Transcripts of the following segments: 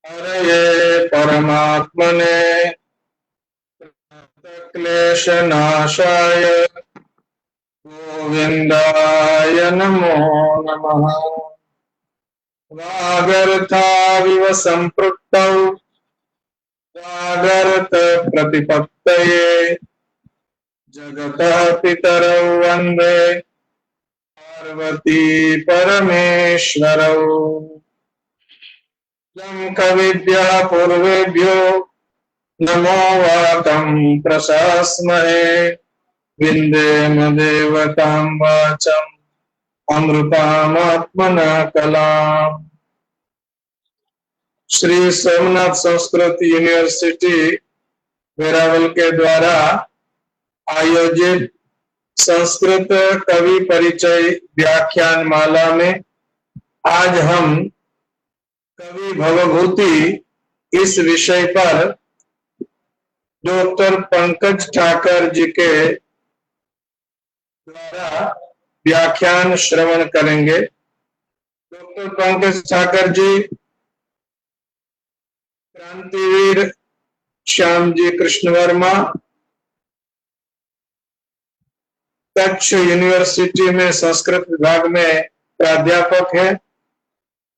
हरये परमात्मने क्लेशनाशाय गोविन्दाय नमो नमः। वागर्थाविव सम्पृक्तौ वागर्थप्रतिपत्तये जगतः पितरौ वन्दे पार्वती परमेश्वरौ। यं कविभ्यः पूर्वेभ्यो नमो वाकं प्रशास्महे विन्देम देवतां वाचम् अमृतामात्मना कलाम्। श्री सोमनाथ संस्कृत यूनिवर्सिटी वेरावल के द्वारा आयोजित संस्कृत कवि परिचय व्याख्यान माला में आज हम कवि भवभूति इस विषय पर डॉक्टर पंकज ठाकर जी के द्वारा व्याख्यान श्रवण करेंगे। डॉक्टर पंकज ठाकर जी क्रांतिवीर श्याम जी कृष्ण वर्मा कच्छ यूनिवर्सिटी में संस्कृत विभाग में प्राध्यापक हैं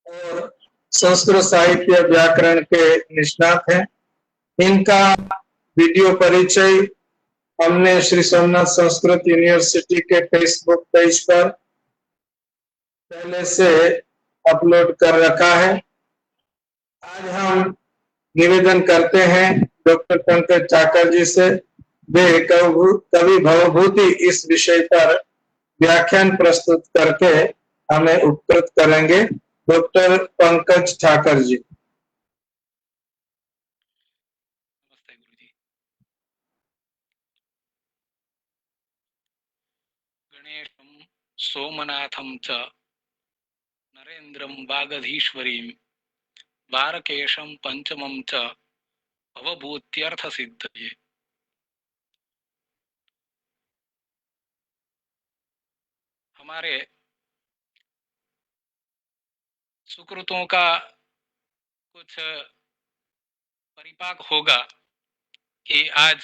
और संस्कृत साहित्य व्याकरण के निष्णात हैं। इनका वीडियो परिचय हमने श्री सोमनाथ संस्कृत यूनिवर्सिटी के फेसबुक पेज पर पहले से अपलोड कर रखा है। आज हम निवेदन करते हैं डॉक्टर पंकज ठाकर जी से, वे कवि भवभूति इस विषय पर व्याख्यान प्रस्तुत करके हमें उपकृत करेंगे। डॉक्टर पंकज ठाकर जी। नमस्ते गुरुजी। गणेशं सोमनाथं च नरेन्द्रं वागधीश्वरीं द्वारकेशं पंचमं च भवभूत्यर्थसिद्धये। हमारे सुकृतों का कुछ परिपाक होगा कि आज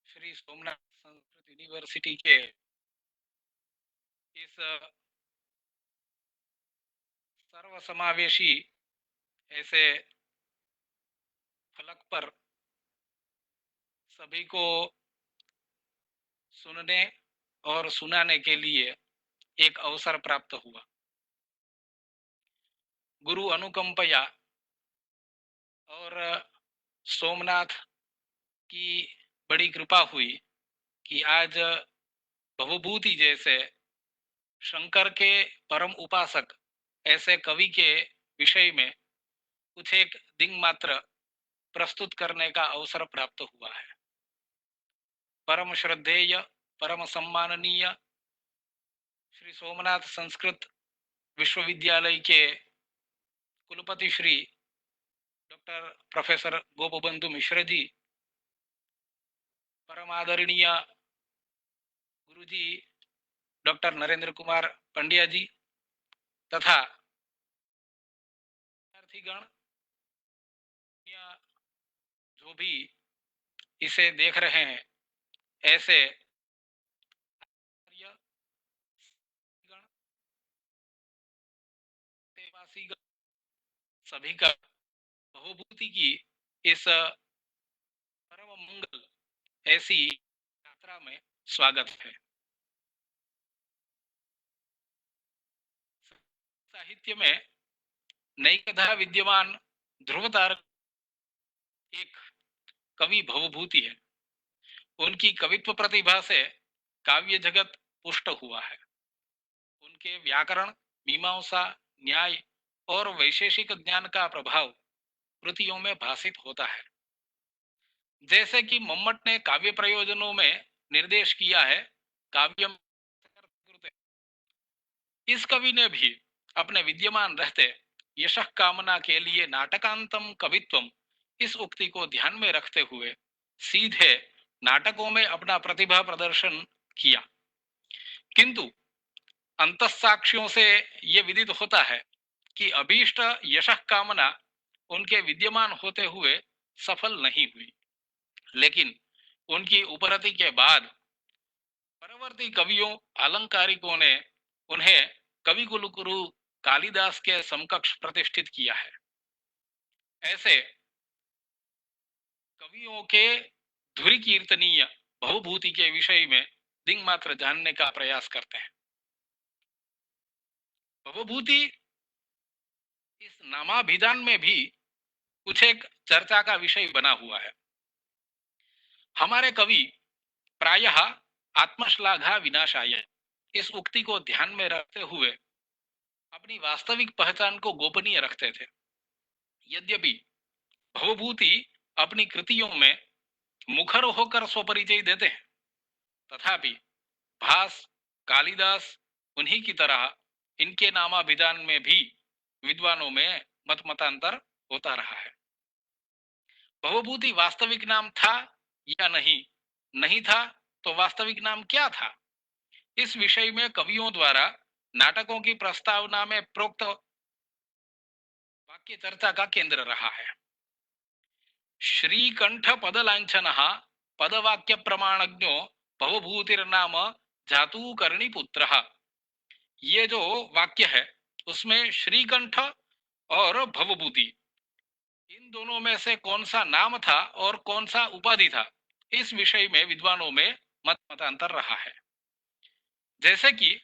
श्री सोमनाथ संस्कृत यूनिवर्सिटी के इस सर्वसमावेशी ऐसे फलक पर सभी को सुनने और सुनाने के लिए एक अवसर प्राप्त हुआ। गुरु अनुकंपया और सोमनाथ की बड़ी कृपा हुई कि आज भवभूति जैसे शंकर के परम उपासक ऐसे कवि के विषय में कुछ एक दिन मात्र प्रस्तुत करने का अवसर प्राप्त हुआ है। परम श्रद्धेय परम सम्माननीय श्री सोमनाथ संस्कृत विश्वविद्यालय के कुलपति श्री डॉक्टर प्रोफेसर गोपबंधु मिश्र जी, परम आदरणीय गुरुजी डॉक्टर नरेंद्र कुमार पंड्या जी तथा विद्यार्थीगण जो भी इसे देख रहे हैं, ऐसे सभी का भवभूति की इस परम मंगल ऐसी यात्रा में स्वागत है। साहित्य में नई कथा विद्यमान ध्रुवतार एक कवि भवभूति है। उनकी कवित्व प्रतिभा से काव्य जगत पुष्ट हुआ है। उनके व्याकरण, मीमांसा, न्याय और वैशेषिक ज्ञान का प्रभाव कृतियों में भासित होता है। जैसे कि मम्मट ने काव्य प्रयोजनों में निर्देश किया है, काव्यम, इस कवि ने भी अपने विद्यमान रहते यशः कामना के लिए नाटकांतम कवित्वम इस उक्ति को ध्यान में रखते हुए सीधे नाटकों में अपना प्रतिभा प्रदर्शन किया। किंतु अंतःसाक्षियों से यह विदित होता है कि अभीष्ट यशः कामना उनके विद्यमान होते हुए सफल नहीं हुई, लेकिन उनकी उपरति के बाद परवर्ती कवियों अलंकारिकों ने उन्हें कवि कुलगुरु कालिदास के समकक्ष प्रतिष्ठित किया है। ऐसे कवियों के धुरी कीर्तनीय भवभूति के विषय में दिंग मात्र जानने का प्रयास करते हैं। भवभूति इस नामाभिधान में भी कुछ एक चर्चा का विषय बना हुआ है। हमारे कवि प्रायः आत्मश्लाघा विनाशाय इस उक्ति को ध्यान में रखते हुए अपनी वास्तविक पहचान को गोपनीय रखते थे। यद्यपि भवभूति अपनी कृतियों में मुखर होकर स्वपरिचय देते हैं, तथापि भास, कालिदास उन्हीं की तरह इनके नामाभिधान में भी विद्वानों में मतांतर होता रहा है। भवभूति वास्तविक नाम था या नहीं, नहीं था तो वास्तविक नाम क्या था, इस विषय में कवियों द्वारा नाटकों की प्रस्तावना में प्रोक्त वाक्य चर्चा का केंद्र रहा है। श्रीकंठ पदलांछनः पदवाक्य प्रमाणज्ञो भवभूतिर्नाम जातुकर्णी पुत्रः। ये जो वाक्य है उसमें श्रीकंठ और भवभूति इन दोनों में से कौन सा नाम था और कौन सा उपाधि था, इस विषय में विद्वानों में मतांतर रहा है। जैसे कि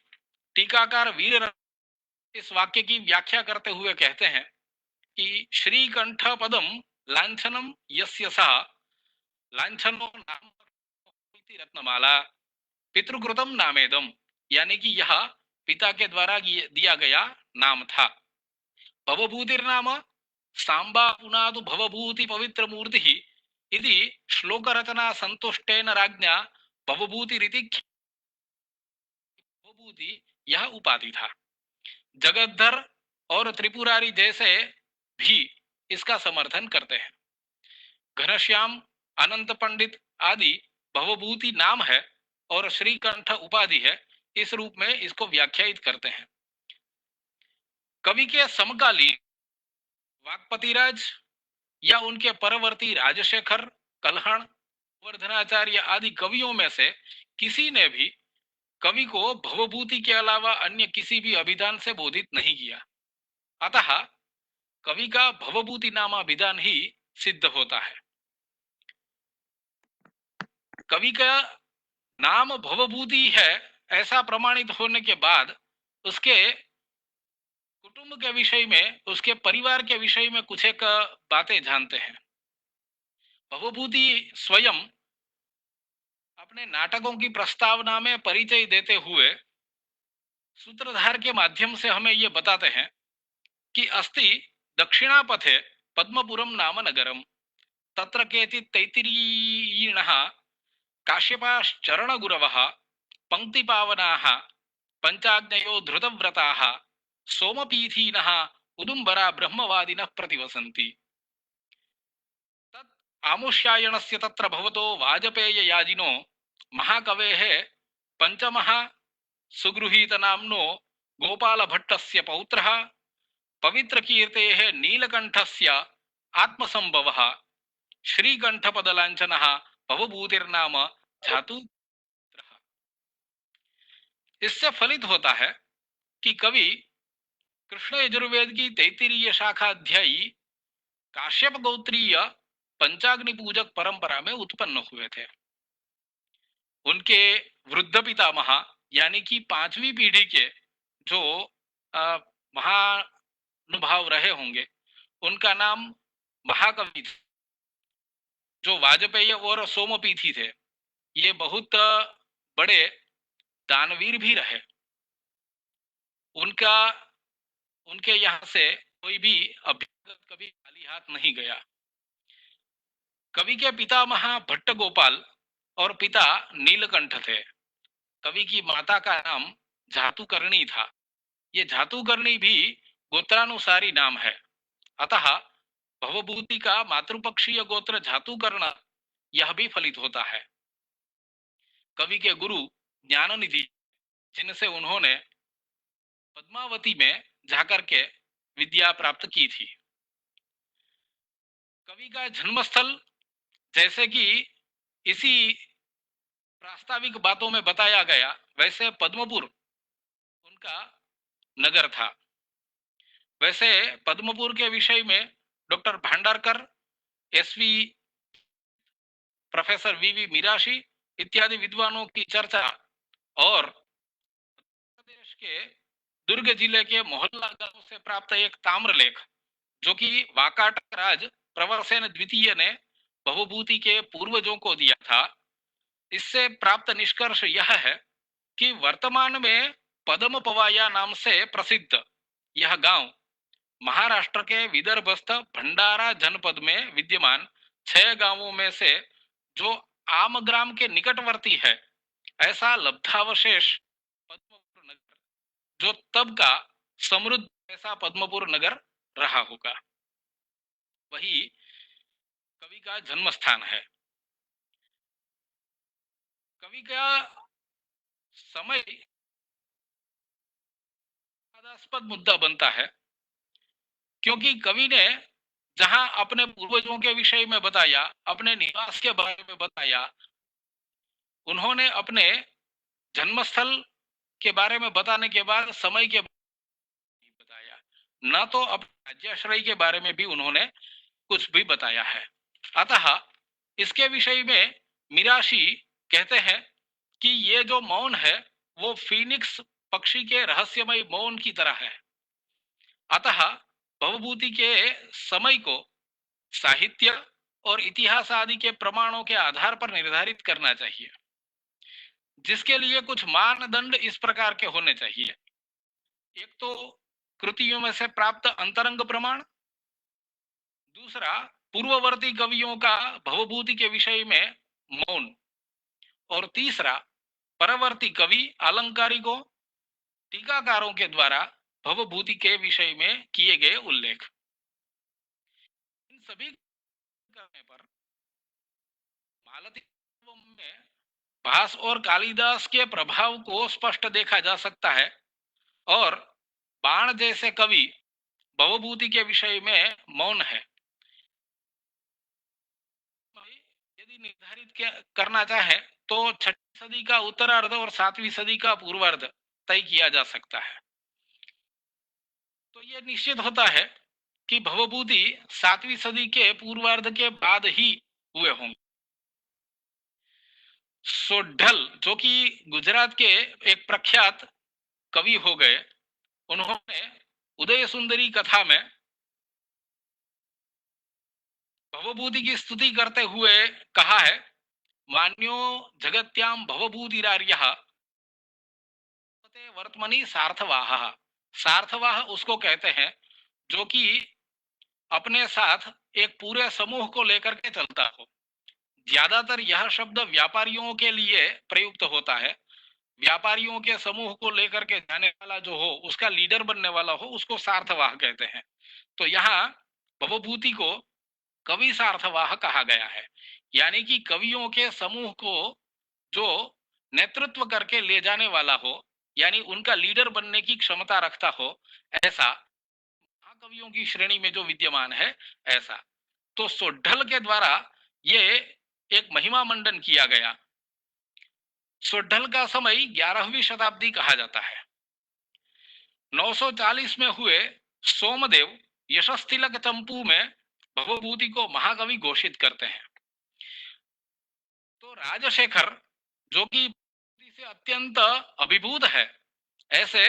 टीकाकार वीर इस वाक्य की व्याख्या करते हुए कहते हैं कि श्रीकंठ पदम लांछनम यस्य सः लांछनो नाम रत्नमाला पितृकृतम नामेदम, यानी कि यह पिता के द्वारा दिया गया नाम था। भवभूतिर्नाम सांबा पुनादु भवभूति पवित्र मूर्ति इति श्लोक रचना संतुष्टेन राज्ञा भवभूतिरिति भवभूति यह उपाधि था। जगद्धर और त्रिपुरारी जैसे भी इसका समर्थन करते हैं। घनश्याम, अनंत पंडित आदि भवभूति नाम है और श्रीकंठ उपाधि है, इस रूप में इसको व्याख्यायित करते हैं। कवि के समकालीन वाग्पतिराज या उनके परवर्ती राजशेखर, कल्हण, वर्धनाचार्य आदि कवियों में से किसी ने भी कवि को भवभूति के अलावा अन्य किसी भी अभिधान से बोधित नहीं किया। अतः कवि का भवभूति नामाभिधान ही सिद्ध होता है। कवि का नाम भवभूति है ऐसा प्रमाणित होने के बाद उसके कुटुंब के विषय में, उसके परिवार के विषय में कुछ एक बातें जानते हैं। भवभूति स्वयं अपने नाटकों की प्रस्तावना में परिचय देते हुए सूत्रधार के माध्यम से हमें ये बताते हैं कि अस्ति दक्षिणापथे पद्मपुरम नाम नगरम तत्र केचित् तैत्तिरीयिणः काश्यपाश्चरण गुरवः पंक्तिपावनाः पंचाग्नयो धृतव्रताः सोमपीथीनः उदुम्बरा ब्रह्मवादिनः प्रतिवसन्ति। तत् आमुष्यायणस्य तत्र भवतो वाजपेययाजिनो महाकवेः पंचमः सुगृहीतनाम्नो गोपालभट्टस्य पौत्रः पवित्रकीर्तेः नीलकण्ठस्य आत्मसंभवः श्रीकण्ठपदलांछनः भवभूतिर्नाम जातु। इससे फलित होता है कि कवि कृष्ण यजुर्वेद की तैत्तिरीय शाखाध्यायी काश्यप गोत्रीय पंचाग्नि पूजक परंपरा में उत्पन्न हुए थे। उनके वृद्ध पितामह यानी कि 5वीं पीढ़ी के जो महानुभाव रहे होंगे, उनका नाम महाकवि थे, जो वाजपेयी और सोमपीथी थे। ये बहुत बड़े दानवीर भी रहे। उनके यहाँ से कोई भी अभ्यागत कभी खाली हाथ नहीं गया। कवि के पितामह भट्ट गोपाल और पिता नीलकंठ थे। कवि की माता का नाम जातुकर्णी था। ये जातुकर्णी भी गोत्रानुसारी नाम है। अतः भवभूति का मातृपक्षीय गोत्र जातुकर्ण यह भी फलित होता है। कवि के गुरु ज्ञाननिधि, जिनसे उन्होंने पद्मावती में जाकर के विद्या प्राप्त की थी। कवि का जन्मस्थल जैसे कि इसी प्रास्ताविक बातों में बताया गया, वैसे पद्मपुर उनका नगर था। वैसे पद्मपुर के विषय में डॉक्टर भांडारकर, एसवी, प्रोफेसर वीवी मीराशी इत्यादि विद्वानों की चर्चा और प्रदेश के दुर्ग जिले के मोहल्ला गांव से प्राप्त एक ताम्रलेख, जो कि वाकाट राज प्रवरसेन द्वितीय ने भवभूति के पूर्वजों को दिया था, इससे प्राप्त निष्कर्ष यह है कि वर्तमान में पदम पवाया नाम से प्रसिद्ध यह गांव महाराष्ट्र के विदर्भस्थ भंडारा जनपद में विद्यमान 6 गांवों में से जो आमग्राम के निकटवर्ती है, ऐसा लब्धावशेष पद्मपुर नगर, जो तब का समृद्ध ऐसा पद्मपुर नगर रहा होगा, वही कवि का जन्म स्थान है। कवि का समय विवादास्पद मुद्दा बनता है, क्योंकि कवि ने जहां अपने पूर्वजों के विषय में बताया, अपने निवास के बारे में बताया, उन्होंने अपने जन्मस्थल के बारे में बताने के बाद समय के बारे में बताया, ना तो अपने राज्याश्रय के बारे में भी उन्होंने कुछ भी बताया है। अतः इसके विषय में मीराशी कहते हैं कि ये जो मौन है वो फीनिक्स पक्षी के रहस्यमय मौन की तरह है। अतः भवभूति के समय को साहित्य और इतिहास आदि के प्रमाणों के आधार पर निर्धारित करना चाहिए, जिसके लिए कुछ मानदंड इस प्रकार के होने चाहिए। एक तो कृतियों में से प्राप्त अंतरंग प्रमाण, दूसरा पूर्ववर्ती कवियों का भवभूति के विषय में मौन, और तीसरा परवर्ती कवि अलंकारिकों, टीकाकारों के द्वारा भवभूति के विषय में किए गए उल्लेख। इन सभी करने पर मालती में भास और कालिदास के प्रभाव को स्पष्ट देखा जा सकता है, और बाण जैसे कवि भवभूति के विषय में मौन है। यदि निर्धारित करना चाहे तो 6वीं सदी का उत्तरार्ध और 7वीं सदी का पूर्वार्ध तय किया जा सकता है। तो यह निश्चित होता है कि भवभूति 7वीं सदी के पूर्वार्ध के बाद ही हुए होंगे। सोढल, जो कि गुजरात के एक प्रख्यात कवि हो गए, उन्होंने उदय सुंदरी कथा में भवभूति की स्तुति करते हुए कहा है, मान्यो जगत्याम भवभूतिरार्यः वर्तमनी सार्थवाह। सार्थवाह उसको कहते हैं जो कि अपने साथ एक पूरे समूह को लेकर के चलता हो। ज्यादातर यह शब्द व्यापारियों के लिए प्रयुक्त होता है। व्यापारियों के समूह को लेकर के जाने वाला जो हो, उसका लीडर बनने वाला हो, उसको सार्थवाह कहते हैं। तो यहाँ भवभूति को कवि सार्थवाह कहा गया है, यानी कि कवियों के समूह को जो नेतृत्व करके ले जाने वाला हो, यानी उनका लीडर बनने की क्षमता रखता हो, ऐसा महाकवियों की श्रेणी में जो विद्यमान है, ऐसा। तो सोढल के द्वारा ये एक महिमा मंडन किया गया। सोढल का समय 11वीं शताब्दी कहा जाता है। 940 में हुए सोमदेव यशस्तिलक चंपू में भवभूति को महाकवि घोषित करते हैं। तो राजशेखर, जो कि से अत्यंत अभिभूत है, ऐसे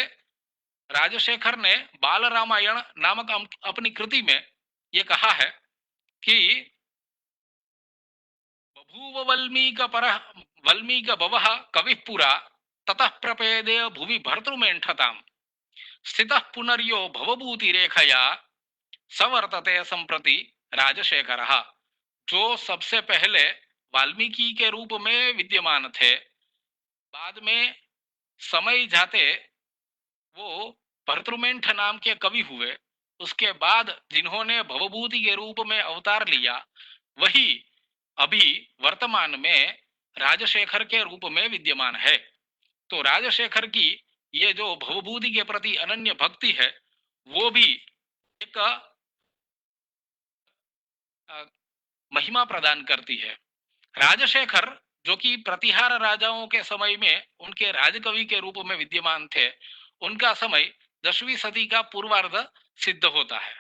राजशेखर ने बाल रामायण नामक अपनी कृति में ये कहा है कि बभूव वल्मीक भवः कविः पुरा ततः प्रपेदे भुवि भर्तृमेण्ठताम् स्थितः पुनर्यो भवभूति रेखया सवर्तते संप्रति राजशेखरः। जो सबसे पहले वाल्मीकि के रूप में विद्यमान थे, बाद में समय जाते वो भर्तृमेंठ नाम के कवि हुए, उसके बाद जिन्होंने भवभूति के रूप में अवतार लिया, वही अभी वर्तमान में राजशेखर के रूप में विद्यमान है। तो राजशेखर की ये जो भवभूति के प्रति अनन्य भक्ति है, वो भी एक महिमा प्रदान करती है। राजशेखर जो कि प्रतिहार राजाओं के समय में उनके राजकवि के रूप में विद्यमान थे, उनका समय 10वीं सदी का पूर्वार्ध सिद्ध होता है।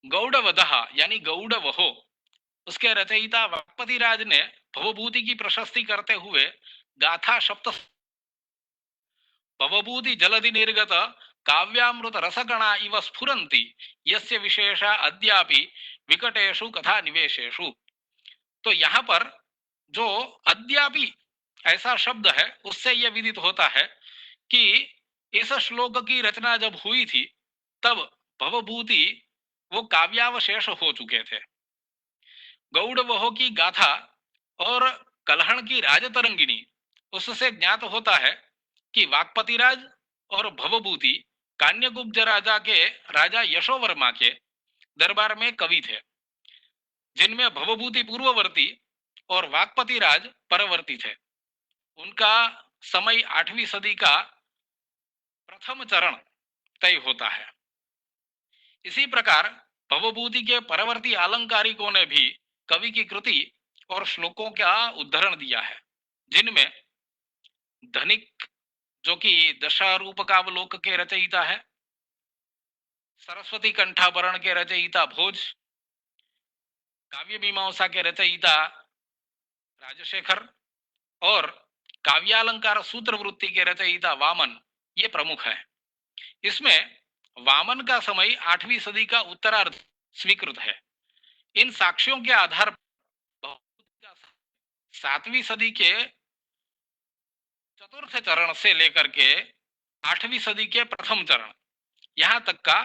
गौड़वदह यानी गौड़वहो, उसके रचयिता वाक्पति राज ने भवभूति की प्रशस्ति करते हुए गाथा सप्त भवभूति जलधि निर्गत काव्यामृत रसगणा इव स्फुरन्ति यस्य विशेषा अद्यापि विकटेषु कथा निवेशेषु। तो यहाँ पर जो अद्यापि ऐसा शब्द है, उससे यह विदित होता है कि इस श्लोक की रचना जब हुई थी तब भवभूति वो काव्यावशेष हो चुके थे। गौड़वहो की गाथा और कलहण की राजतरंगिणी, उससे ज्ञात होता है कि वाक्पतिराज और भवभूति कान्यकुब्ज राजा के राजा यशोवर्मा के दरबार में कवि थे, जिनमें भवभूति पूर्ववर्ती और वाक्पतिराज परवर्ती थे। उनका समय 8वीं सदी का प्रथम चरण तय होता है। इसी प्रकार भवभूति के परवर्ती अलंकारिकों ने भी कवि की कृति और श्लोकों का उद्धरण दिया है, जिनमें धनिक जो कि दशारूपकावलोक के रचयिता है, सरस्वती कंठाभरण के रचयिता भोज, काव्य मीमांसा के रचयिता राजशेखर और काव्यालंकार सूत्र वृत्ति के रचयिता वामन, ये प्रमुख है। इसमें वामन का समय 8वीं सदी का उत्तरार्ध स्वीकृत है। इन साक्ष्यों के आधार पर 7वीं सदी के चतुर्थ चरण से लेकर के 8वीं सदी के प्रथम चरण यहां तक का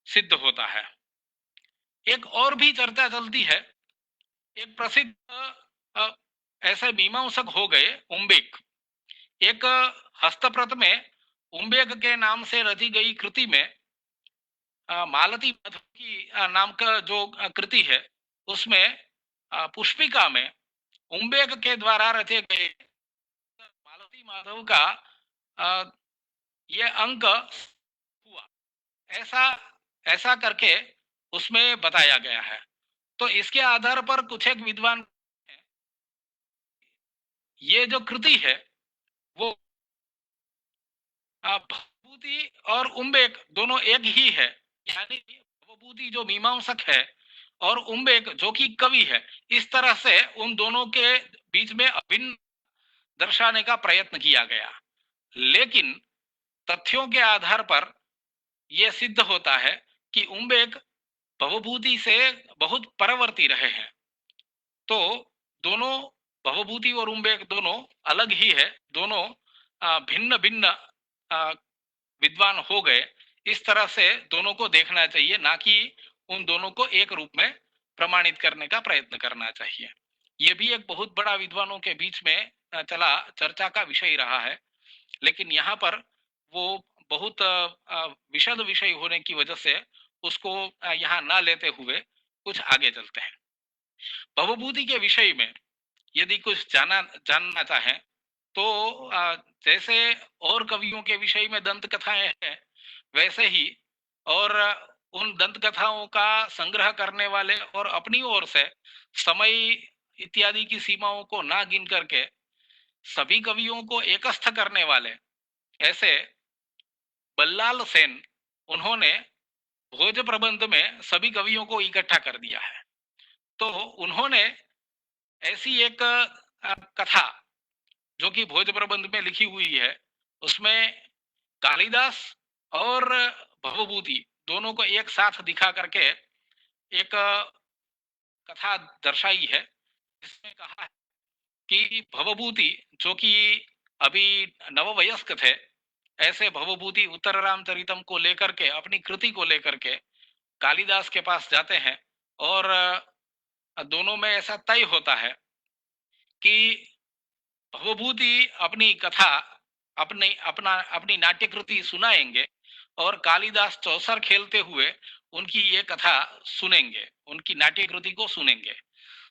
सिद्ध होता है। एक और भी चर्चा चलती है। एक प्रसिद्ध ऐसे मीमांसक हो गए उम्बेक। एक हस्तप्रत में उम्बेक के नाम से रची गई कृति में मालती माधव की नाम का जो कृति है, उसमें पुष्पिका में उम्बेक के द्वारा रचे गए मालती माधव का ये अंक हुआ, ऐसा करके उसमें बताया गया है। तो इसके आधार पर कुछ एक विद्वान ये जो कृति है वो भवभूति और उम्बेक दोनों एक ही है, यानी भवभूति जो मीमांसक है और उम्बेक जो कि कवि है, इस तरह से उन दोनों के बीच में अभिन्न दर्शाने का प्रयत्न किया गया। लेकिन तथ्यों के आधार पर यह सिद्ध होता है कि उम्बेक भवभूति से बहुत परवर्ती रहे हैं। तो दोनों भवभूति और उम्बेक दोनों अलग ही है, दोनों भिन्न भिन्न विद्वान हो गए। इस तरह से दोनों को देखना चाहिए, ना कि उन दोनों को एक रूप में प्रमाणित करने का प्रयत्न करना चाहिए। यह भी एक बहुत बड़ा विद्वानों के बीच में चला चर्चा का विषय रहा है, लेकिन यहाँ पर वो बहुत विशद विषय होने की वजह से उसको यहाँ ना लेते हुए कुछ आगे चलते हैं। भवभूति के विषय में यदि कुछ जानना चाहें तो जैसे और कवियों के विषय में दंत कथाएं हैं, वैसे ही और उन दंत कथाओं का संग्रह करने वाले और अपनी ओर से समय इत्यादि की सीमाओं को ना गिन करके सभी कवियों को एकस्थ करने वाले ऐसे बल्लाल सेन, उन्होंने भोज प्रबंध में सभी कवियों को इकट्ठा कर दिया है। तो उन्होंने ऐसी एक कथा जो कि भोज प्रबंध में लिखी हुई है, उसमें कालिदास और भवभूति दोनों को एक साथ दिखा करके एक कथा दर्शाई है। इसमें कहा है कि भवभूति जो कि अभी नववयस्क थे, ऐसे भवभूति उत्तर रामचरितम को लेकर के, अपनी कृति को लेकर के कालिदास के पास जाते हैं और दोनों में ऐसा तय होता है कि भवभूति अपनी कथा अपनी नाट्यकृति सुनाएंगे और कालिदास चौसर खेलते हुए उनकी ये कथा सुनेंगे, उनकी नाट्यकृति को सुनेंगे।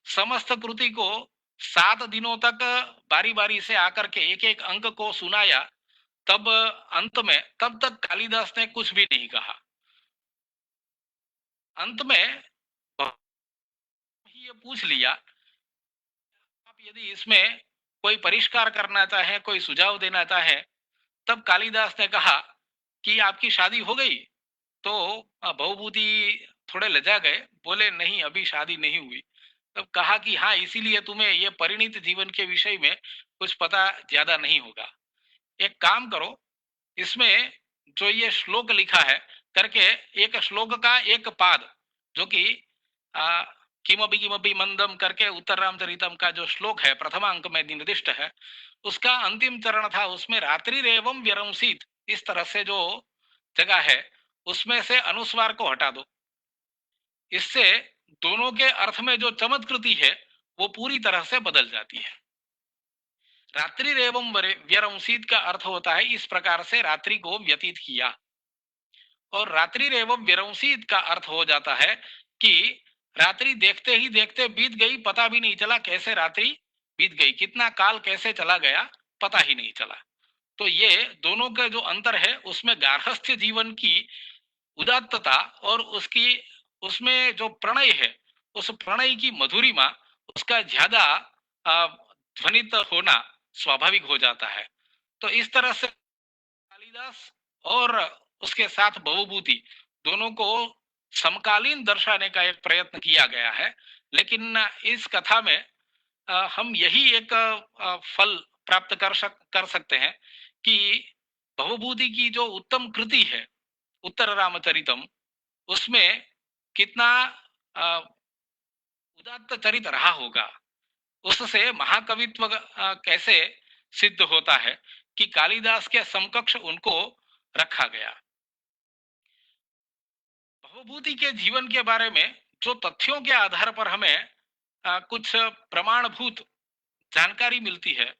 समस्त कृति को 7 दिनों तक बारी बारी से आकर के एक एक अंक को सुनाया। तब अंत में, तब तक कालिदास ने कुछ भी नहीं कहा। अंत में ये पूछ लिया, आप यदि इसमें कोई परिष्कार करना चाहे, कोई सुझाव देना चाहे, तब कालिदास ने कहा कि आपकी शादी हो गई? तो भवभूति थोड़े लजा गए, बोले नहीं अभी शादी नहीं हुई। तब कहा कि हाँ, इसीलिए तुम्हें ये परिणीत जीवन के विषय में कुछ पता ज्यादा नहीं होगा। एक काम करो, इसमें जो ये श्लोक लिखा है करके, एक श्लोक का एक पाद, जो कि आ, किमपि किमपि मंदम करके उत्तर रामचरितम का जो श्लोक है प्रथम अंक में निर्दिष्ट है, उसका अंतिम चरण था, उसमें रात्रि रेवम व्यरंसित इस तरह से जो जगह है उसमें से अनुस्वार को हटा दो। इससे दोनों के अर्थ में जो चमत्कृति है वो पूरी तरह से बदल जाती है। रात्रि रेवम व्यरंसित का अर्थ होता है इस प्रकार से रात्रि को व्यतीत किया, और रात्रि रेवम व्यरंसित का अर्थ हो जाता है कि रात्रि देखते ही देखते बीत गई, पता भी नहीं चला कैसे रात्रि बीत गई, कितना काल कैसे चला गया पता ही नहीं चला। तो ये दोनों का जो अंतर है उसमें गार्हस्थ्य जीवन की उदात्तता और उसकी उसमें जो प्रणय है उस प्रणय की मधुरिमा उसका ज्यादा ध्वनित होना स्वाभाविक हो जाता है। तो इस तरह से कालिदास और उसके साथ भवभूति दोनों को समकालीन दर्शाने का एक प्रयत्न किया गया है। लेकिन इस कथा में हम यही एक फल प्राप्त कर सकते हैं कि भवभूति की जो उत्तम कृति है उत्तर रामचरितम, उसमें कितना उदात्त चरित रहा होगा, उससे महाकवित्व कैसे सिद्ध होता है कि कालिदास के समकक्ष उनको रखा गया। भवभूति के जीवन के बारे में जो तथ्यों के आधार पर हमें कुछ प्रमाणभूत जानकारी मिलती है,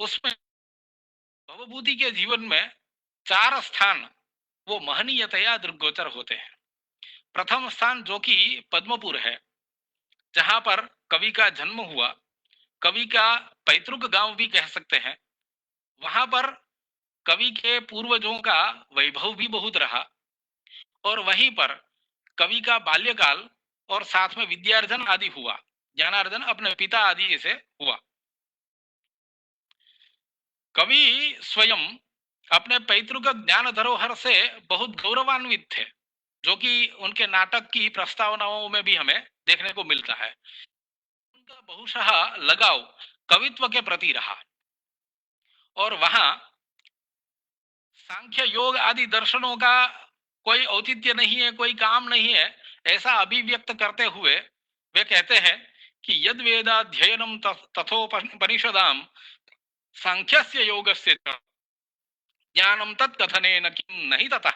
उसमें भवभूति के जीवन में 4 स्थान वो महनीयतया दृग्गोचर होते हैं। प्रथम स्थान जो कि पद्मपुर है, जहां पर कवि का जन्म हुआ, कवि का पैतृक गांव भी कह सकते हैं। वहां पर कवि के पूर्वजों का वैभव भी बहुत रहा, और वहीं पर कवि का बाल्यकाल और साथ में विद्यार्जन आदि हुआ, ज्ञानार्जन अपने पिता आदि से हुआ। कवि स्वयं अपने पैतृक ज्ञान धरोहर से बहुत गौरवान्वित थे, जो कि उनके नाटक की प्रस्तावनाओं में भी हमें देखने को मिलता है। उनका बहुशः लगाव कवित्व के प्रति रहा, और वहां सांख्य योग आदि दर्शनों का कोई औचित्य नहीं है, कोई काम नहीं है, ऐसा अभिव्यक्त करते हुए वे कहते हैं कि यद वेदाध्ययनम तथोपनिषदाम सांख्यस्य योगस्य ज्ञानम तत्कथनेन किं नहीं तथा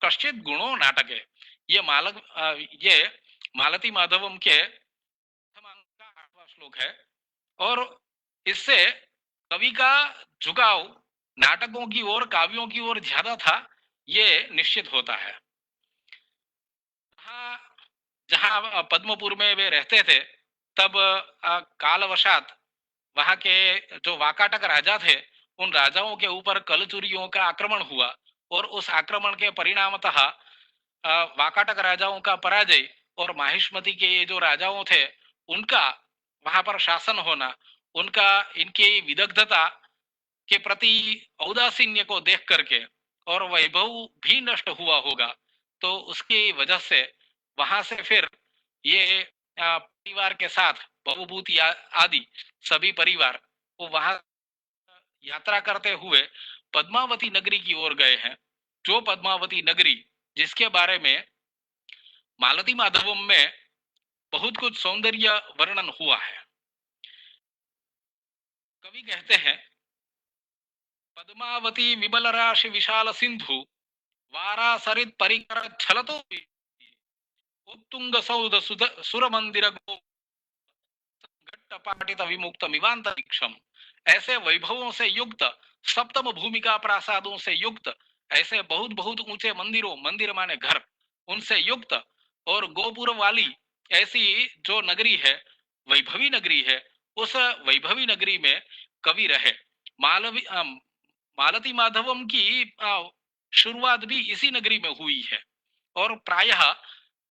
कश्चित गुणो नाटके। ये मालती माधवम के का 8वां श्लोक है, और इससे कवि का झुकाव नाटकों की ओर, काव्यों की ओर ज्यादा था, ये निश्चित होता है। जहां पद्मपुर में वे रहते थे, तब कालवशात वहां के जो वाकाटक राजा थे, उन राजाओं के ऊपर कलचुरियों का आक्रमण हुआ, और उस आक्रमण के परिणामतः वाकाटक राजाओं का पराजय और माहिष्मति के ये जो राजाओं थे उनका वहां पर शासन होना, उनका इनकी विदग्धता के प्रति औदासीन्य को देख करके, और वैभव भी नष्ट हुआ होगा, तो उसकी वजह से वहां से फिर ये परिवार के साथ भवभूति आदि सभी परिवार वो वहां यात्रा करते हुए पद्मावती नगरी की ओर गए हैं। जो पद्मावती नगरी जिसके बारे में मालती माधवम में बहुत कुछ सौंदर्य वर्णन हुआ है। कवि कहते हैं, पद्मावती विमल राशि विशाल सिंधु वारा सरित परिकर छलतो उत्तुंग सौध सुर मंदिर घट्टपाटित विमुक्त मिवांतरिक्षम। ऐसे वैभवों से युक्त, सप्तम भूमिका प्रासादों से युक्त, ऐसे बहुत बहुत ऊंचे मंदिरों, मंदिर माने घर, उनसे युक्त और गोपुर वाली ऐसी जो नगरी है, वैभवी नगरी है, उस वैभवी नगरी में कवि रहे। मालती माधवम की शुरुआत भी इसी नगरी में हुई है, और प्रायः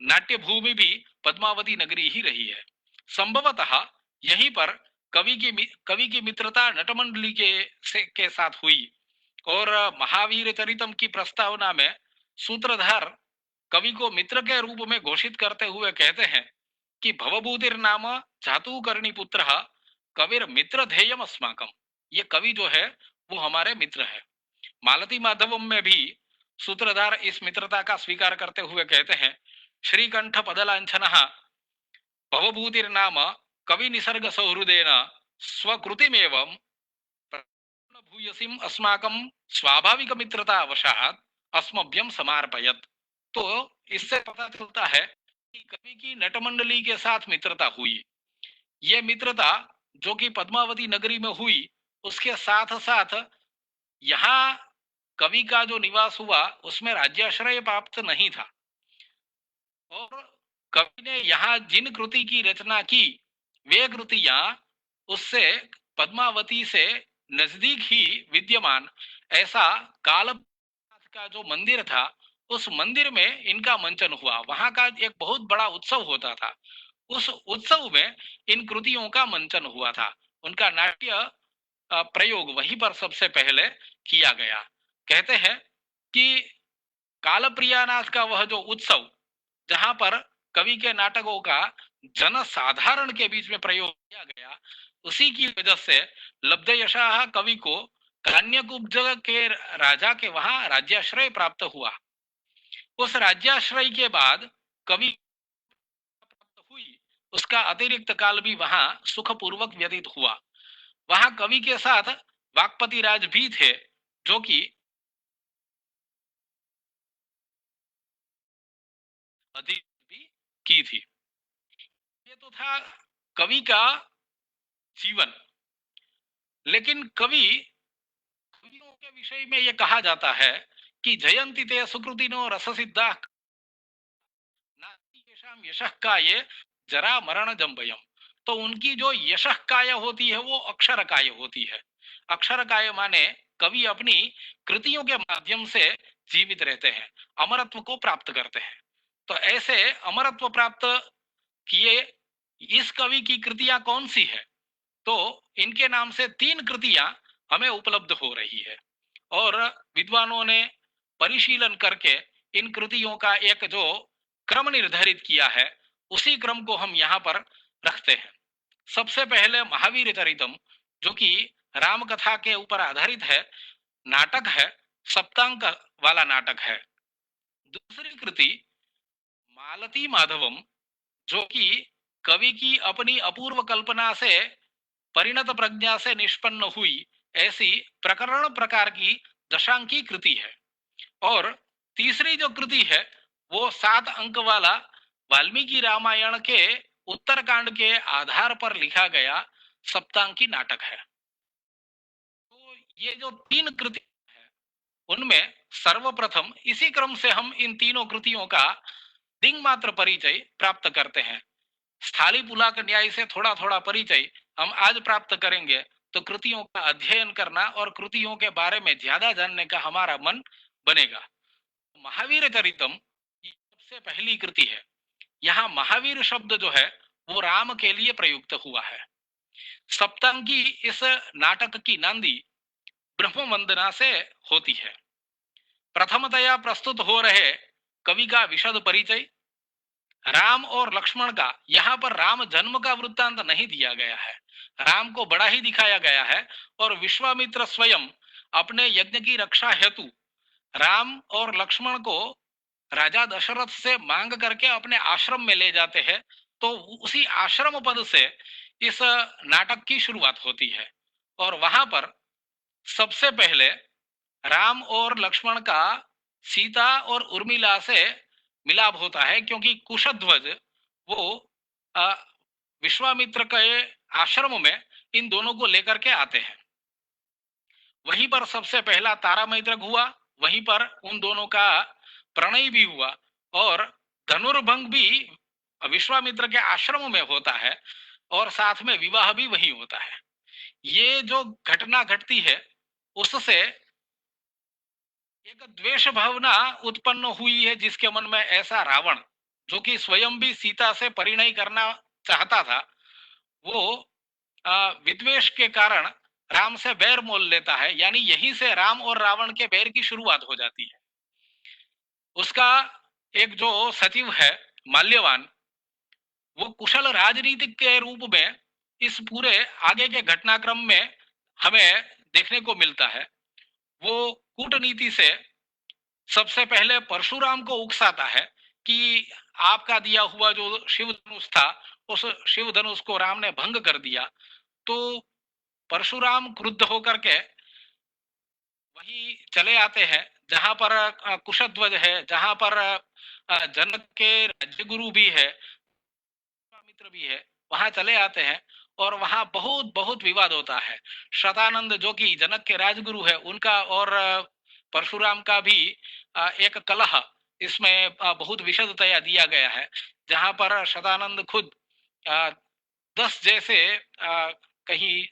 नाट्य भूमि भी पद्मावती नगरी ही रही है। संभवतः यहीं पर कवि की मित्रता नटमंडली के साथ हुई और महावीर चरितम की प्रस्तावना में सूत्रधार कवि को मित्र के रूप में घोषित करते हुए कहते हैं कि भवभूतिर नाम जातुकर्णी पुत्र कविर मित्र ध्येयम अस्माकम। ये कवि जो है वो हमारे मित्र है। मालती माधवम में भी सूत्रधार इस मित्रता का स्वीकार करते हुए कहते हैं श्रीकंठ पदलांछन भवभूतिर नाम कवि निसर्ग सौहृदेन स्वकृतिमेवं भूयसीम अस्माकं स्वाभाविक मित्रता वशात अस्मभ्यम समार्पयत। तो इससे पता चलता है कि कवि की नटमंडली के साथ मित्रता हुई। ये मित्रता जो कि पद्मावती नगरी में हुई उसके साथ साथ यहाँ कवि का जो निवास हुआ उसमें राज्याश्रय प्राप्त नहीं था और कवि ने यहाँ जिन कृति की रचना की वे कृतियां उससे पद्मावती से नजदीक ही विद्यमान ऐसा काल का जो मंदिर था उस मंदिर में इनका मंचन हुआ। वहां का एक बहुत बड़ा उत्सव होता था। उस उत्सव में इन कृतियों का मंचन हुआ था। उनका नाट्य प्रयोग वहीं पर सबसे पहले किया गया। कहते हैं कि कालप्रियानाथ का वह जो उत्सव जहां पर कवि के नाटकों का जन साधारण के बीच में प्रयोग किया गया उसी की वजह से लब्धयशाह कवि को कान्यकुब्ज के राजा के वहां राज्याश्रय प्राप्त हुआ। उस राज्याश्रय के बाद कवि प्राप्त हुई उसका अतिरिक्त काल भी वहां सुखपूर्वक व्यतीत हुआ। वहां कवि के साथ वाक्पति राज भी थे जो कि अधिक भी की थी। ये तो था कवि का जीवन। लेकिन कवियों के विषय में यह कहा जाता है कि जयंती ते सुकृतिनो रस सिद्धा यशः काय जरा मरण जम्बयम। तो उनकी जो यशः काय होती है वो अक्षर काय होती है। अक्षर काय माने कवि अपनी कृतियों के माध्यम से जीवित रहते हैं, अमरत्व को प्राप्त करते हैं। तो ऐसे अमरत्व प्राप्त किए इस कवि की कृतियां कौन सी है? तो इनके नाम से 3 कृतियां हमें उपलब्ध हो रही है और विद्वानों ने परिशीलन करके इन कृतियों का एक जो क्रम निर्धारित किया है उसी क्रम को हम यहाँ पर रखते हैं। सबसे पहले महावीर चरितम जो कि राम कथा के ऊपर आधारित है, नाटक है, सप्तांक वाला नाटक है। दूसरी कृति मालती माधवम जो कि कवि की अपनी अपूर्व कल्पना से परिणत प्रज्ञा से निष्पन्न हुई ऐसी प्रकरण प्रकार की दशांकी कृति है। और तीसरी जो कृति है वो 7 अंक वाला वाल्मीकि रामायण के उत्तरकांड के आधार पर लिखा गया सप्तांकी नाटक है। तो ये जो 3 कृति है उनमें सर्वप्रथम इसी क्रम से हम इन तीनों कृतियों का दिंग मात्र परिचय प्राप्त करते हैं। स्थाली पुलाक न्याय से थोड़ा थोड़ा परिचय हम आज प्राप्त करेंगे तो कृतियों का अध्ययन करना और कृतियों के बारे में ज्यादा जानने का हमारा मन बनेगा। महावीर चरितम सबसे पहली कृति है। यहाँ महावीर शब्द जो है वो राम के लिए प्रयुक्त हुआ है। सप्तांगी इस नाटक की नांदी ब्रह्म वंदना से होती है। प्रथमतया प्रस्तुत हो रहे कवि का विशद परिचय। राम और लक्ष्मण का यहाँ पर राम जन्म का वृत्तांत नहीं दिया गया है, राम को बड़ा ही दिखाया गया है और विश्वामित्र स्वयं अपने यज्ञ की रक्षा हेतु राम और लक्ष्मण को राजा दशरथ से मांग करके अपने आश्रम में ले जाते हैं। तो उसी आश्रम पद से इस नाटक की शुरुआत होती है और वहां पर सबसे पहले राम और लक्ष्मण का सीता और उर्मिला से मिलाप होता है क्योंकि कुशध्वज वो विश्वामित्र के आश्रम में इन दोनों को लेकर के आते हैं। वहीं पर सबसे पहला तारा मैत्रक हुआ, वहीं पर उन दोनों का प्रणय भी हुआ और धनुर्भंग भी विश्वामित्र के आश्रम में होता है और साथ में विवाह भी वहीं होता है। ये जो घटना घटती है उससे एक द्वेष भावना उत्पन्न हुई है जिसके मन में ऐसा रावण जो कि स्वयं भी सीता से परिणय करना चाहता था वो विद्वेष के कारण राम से बैर मोल लेता है, यानी यहीं से राम और रावण के बैर की शुरुआत हो जाती है। उसका एक जो सचिव है माल्यवान, वो कुशल राजनीतिक के रूप में इस पूरे आगे के घटनाक्रम में हमें देखने को मिलता है। वो कूटनीति से सबसे पहले परशुराम को उकसाता है कि आपका दिया हुआ जो शिव धनुष था, उस शिव धनुष को राम ने भंग कर दिया। तो परशुराम क्रुद्ध होकर के वही चले आते हैं जहां पर कुशध्वज है, जहां पर जनक के राज्य गुरु भी है, मित्र भी है, वहां चले आते हैं और वहां बहुत बहुत विवाद होता है। शतानंद जो कि जनक के राजगुरु है, उनका और परशुराम का भी एक कलह इसमें बहुत विशदतया दिया गया है, जहां पर शतानंद खुद 10 जैसे कहीं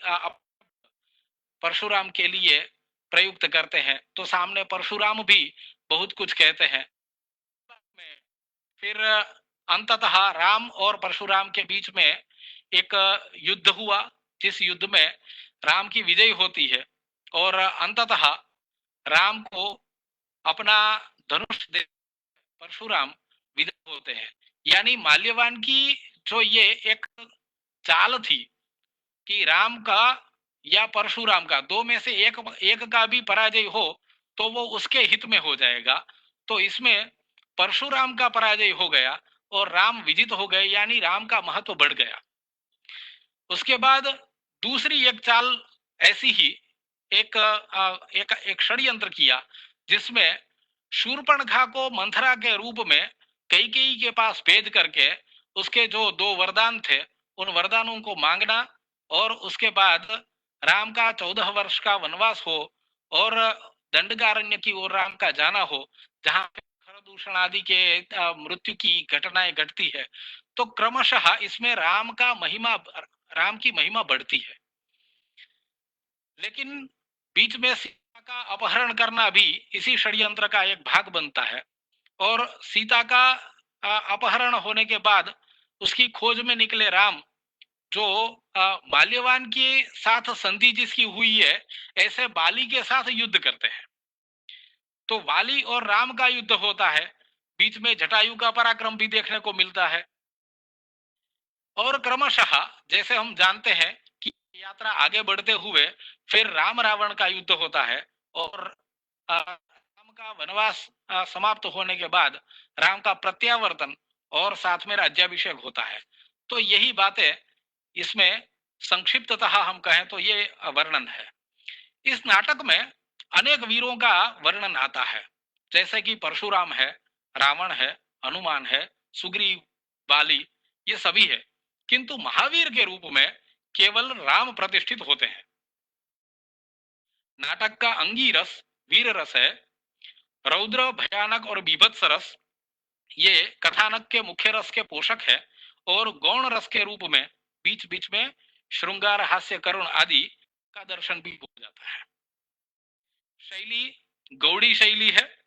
परशुराम के लिए प्रयुक्त करते हैं, तो सामने परशुराम भी बहुत कुछ कहते हैं। फिर अंततः राम और परशुराम के बीच में एक युद्ध हुआ, जिस युद्ध में राम की विजय होती है और अंततः राम को अपना धनुष दे परशुराम विजय होते हैं। यानी माल्यवान की जो ये एक चाल थी कि राम का या परशुराम का, दो में से एक का भी पराजय हो तो वो उसके हित में हो जाएगा, तो इसमें परशुराम का पराजय हो गया और राम विजित हो गए, यानी राम का महत्व बढ़ गया। उसके बाद दूसरी एक चाल ऐसी ही एक षड्यंत्र किया, जिसमें शूर्पणखा को मंथरा के रूप में कैकेयी के पास भेज करके उसके जो 2 वरदान थे, उन वरदानों को मांगना और उसके बाद राम का 14 वर्ष का वनवास हो और दंडकारण्य की ओर राम का जाना हो, जहां खरदूषण आदि के मृत्यु की घटनाएं घटती है। तो क्रमशः इसमें राम की महिमा बढ़ती है। लेकिन बीच में सीता का अपहरण करना भी इसी षड्यंत्र का एक भाग बनता है और सीता का अपहरण होने के बाद उसकी खोज में निकले राम, जो माल्यवान के साथ संधि जिसकी हुई है, ऐसे बाली के साथ युद्ध करते हैं। तो वाली और राम का युद्ध होता है, बीच में जटायु का पराक्रम भी देखने को मिलता है और क्रमशः जैसे हम जानते हैं कि यात्रा आगे बढ़ते हुए फिर राम रावण का युद्ध होता है और राम का वनवास समाप्त होने के बाद राम का प्रत्यावर्तन और साथ में राज्याभिषेक होता है। तो यही बातें इसमें संक्षिप्ततः हम कहें तो ये वर्णन है। इस नाटक में अनेक वीरों का वर्णन आता है, जैसे कि परशुराम है, रावण है, हनुमान है, सुग्रीव, बाली, ये सभी है, किंतु महावीर के रूप में केवल राम प्रतिष्ठित होते हैं। नाटक का अंगी रस वीर रस है, रौद्र, भयानक और बीभत्स रस ये कथानक के मुख्य रस के पोषक है और गौण रस के रूप में बीच बीच में श्रृंगार, हास्य, करुण आदि का दर्शन भी हो जाता है। शैली गौड़ी शैली है,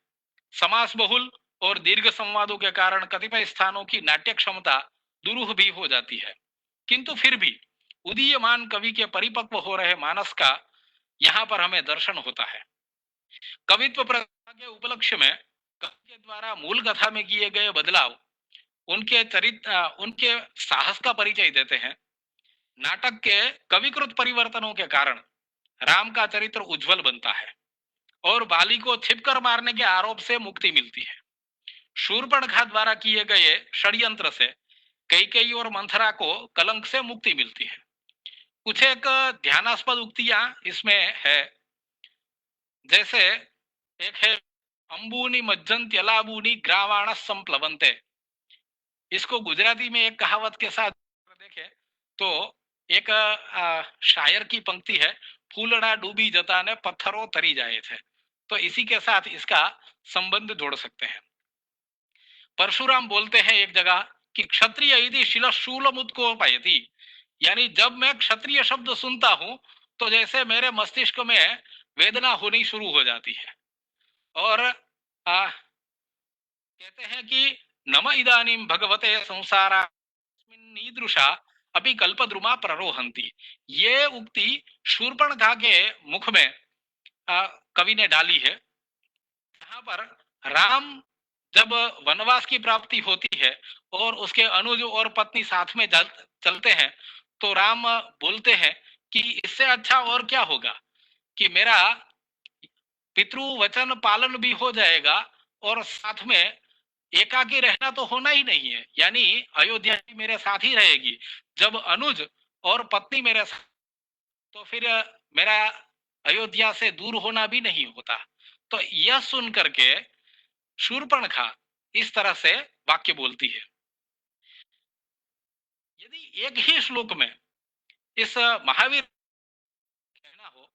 समास बहुल और दीर्घ संवादों के कारण कतिपय स्थानों की नाट्य क्षमता दुरूह भी हो जाती है, किंतु फिर भी उदीयमान कवि के परिपक्व हो रहे मानस का यहाँ पर हमें दर्शन होता है। कवित्व प्रथा के उपलक्ष्य में कवि के द्वारा मूल कथा में किए गए बदलाव उनके साहस का परिचय देते हैं। नाटक के कविकृत परिवर्तनों के कारण राम का चरित्र उज्जवल बनता है और बाली को छिपकर मारने के आरोप से मुक्ति मिलती है। शूर्पणखा द्वारा किए गए षड्यंत्र से कैकेयी और मंथरा को कलंक से मुक्ति मिलती है। कुछ एक ध्यानास्पद उक्तियां इसमें है, जैसे एक है अंबूनी मज्जंत्यलाबूनी ग्रावाण संप्लवंते। इसको गुजराती में एक कहावत के साथ देखें तो एक शायर की पंक्ति है, फूलड़ा डूबी जता ने पत्थरों तरी जाए थे। तो इसी के साथ इसका संबंध जोड़ सकते हैं। परशुराम बोलते हैं एक जगह कि क्षत्रिय यदि शिलशूल मुदको पायती, यानी जब मैं क्षत्रिय शब्द सुनता हूं तो जैसे मेरे मस्तिष्क में वेदना होनी शुरू हो जाती है। और कहते हैं कि नम इदानीम भगवते संसारा ईदृशा अपि कल्पद्रुमा प्ररोहंती। ये उक्ति शूर्पणखा के मुख में कवि ने डाली है। यहाँ पर राम जब वनवास की प्राप्ति होती है और उसके अनुज और पत्नी साथ में चलते हैं, तो राम बोलते हैं कि इससे अच्छा और क्या होगा कि मेरा पितृ वचन पालन भी हो जाएगा और साथ में एकाकी रहना तो होना ही नहीं है, यानी अयोध्या भी मेरे साथ ही रहेगी। जब अनुज और पत्नी मेरे साथ, तो फिर मेरा अयोध्या से दूर होना भी नहीं होता। तो यह सुन करके शूर्पणखा इस तरह से वाक्य बोलती है। यदि एक ही श्लोक में इस महावीर कहना हो,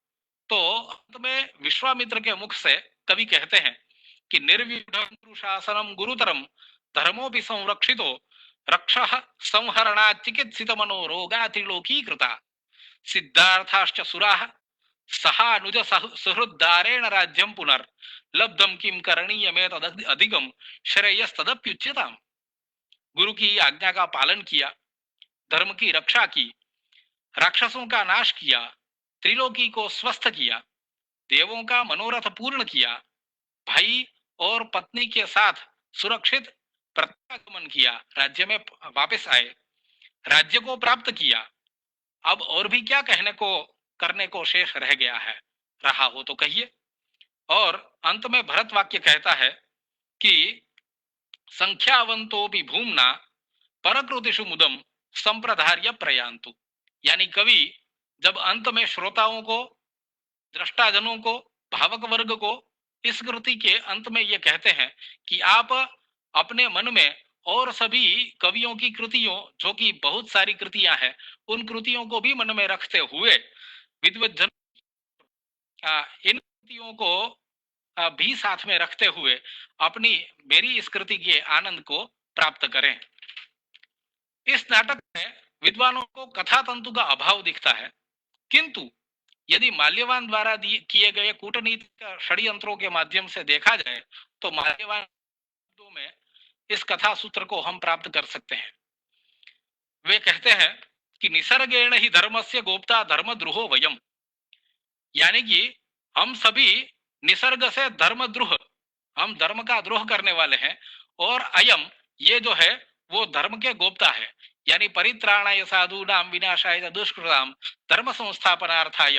तो अंत में विश्वामित्र के मुख से कवि कहते हैं कि निर्व्यूढ़ं शासनम गुरुतरम धर्मोपि संरक्षितो रक्षः संहरणा चिकित्सित मनोरोगा त्रिलोकीकृता सिद्धार्थाश्च सुराः सहानुज सुहृद्दारेण राज्यं पुनर् लब्धम किम करणीयमेतद् अधिगम श्रेयस्तदप्युच्यताम्। गुरु की आज्ञा का पालन किया, धर्म की रक्षा की, राक्षसों का नाश किया, त्रिलोकी को स्वस्थ किया, देवों का मनोरथ पूर्ण किया, भाई और पत्नी के साथ सुरक्षित प्रत्यागमन किया, राज्य में वापस आए, राज्य को प्राप्त किया। अब और भी क्या कहने को करने को शेष रह गया है? रहा हो तो कहिए। और अंत में भरत वाक्य कहता है कि संख्यावंतो भी भूमना परकृतिषु मुदम संप्रधार्य प्रयांतु। यानी कवि जब अंत में श्रोताओं को, दृष्टाजनों को, भावक वर्ग को इस कृति के अंत में ये कहते हैं कि आप अपने मन में और सभी कवियों की कृतियों, जो कि बहुत सारी कृतियां हैं, उन कृतियों को भी मन में रखते हुए विद्वज्जन इन कृतियों को भी साथ में रखते हुए अपनी मेरी इस कृति के आनंद को प्राप्त करें। इस नाटक में विद्वानों को कथा तंतु का अभाव दिखता है, किंतु यदि माल्यवान द्वारा किए गए कूटनीतिक षड्यंत्रों के माध्यम से देखा जाए तो माल्यवान में इस कथा सूत्र को हम प्राप्त कर सकते हैं। वे कहते हैं कि निसर्गेण ही धर्मस्य गोप्ता धर्मद्रोहो वयम, यानी कि हम सभी निसर्ग से धर्मद्रोह, हम धर्म का द्रोह करने वाले हैं, और अयम ये जो है वो धर्म के गोप्ता है, यानी परित्राणाय साधूनाम विनाशाय दुष्कृताम धर्म संस्थापनार्थाय।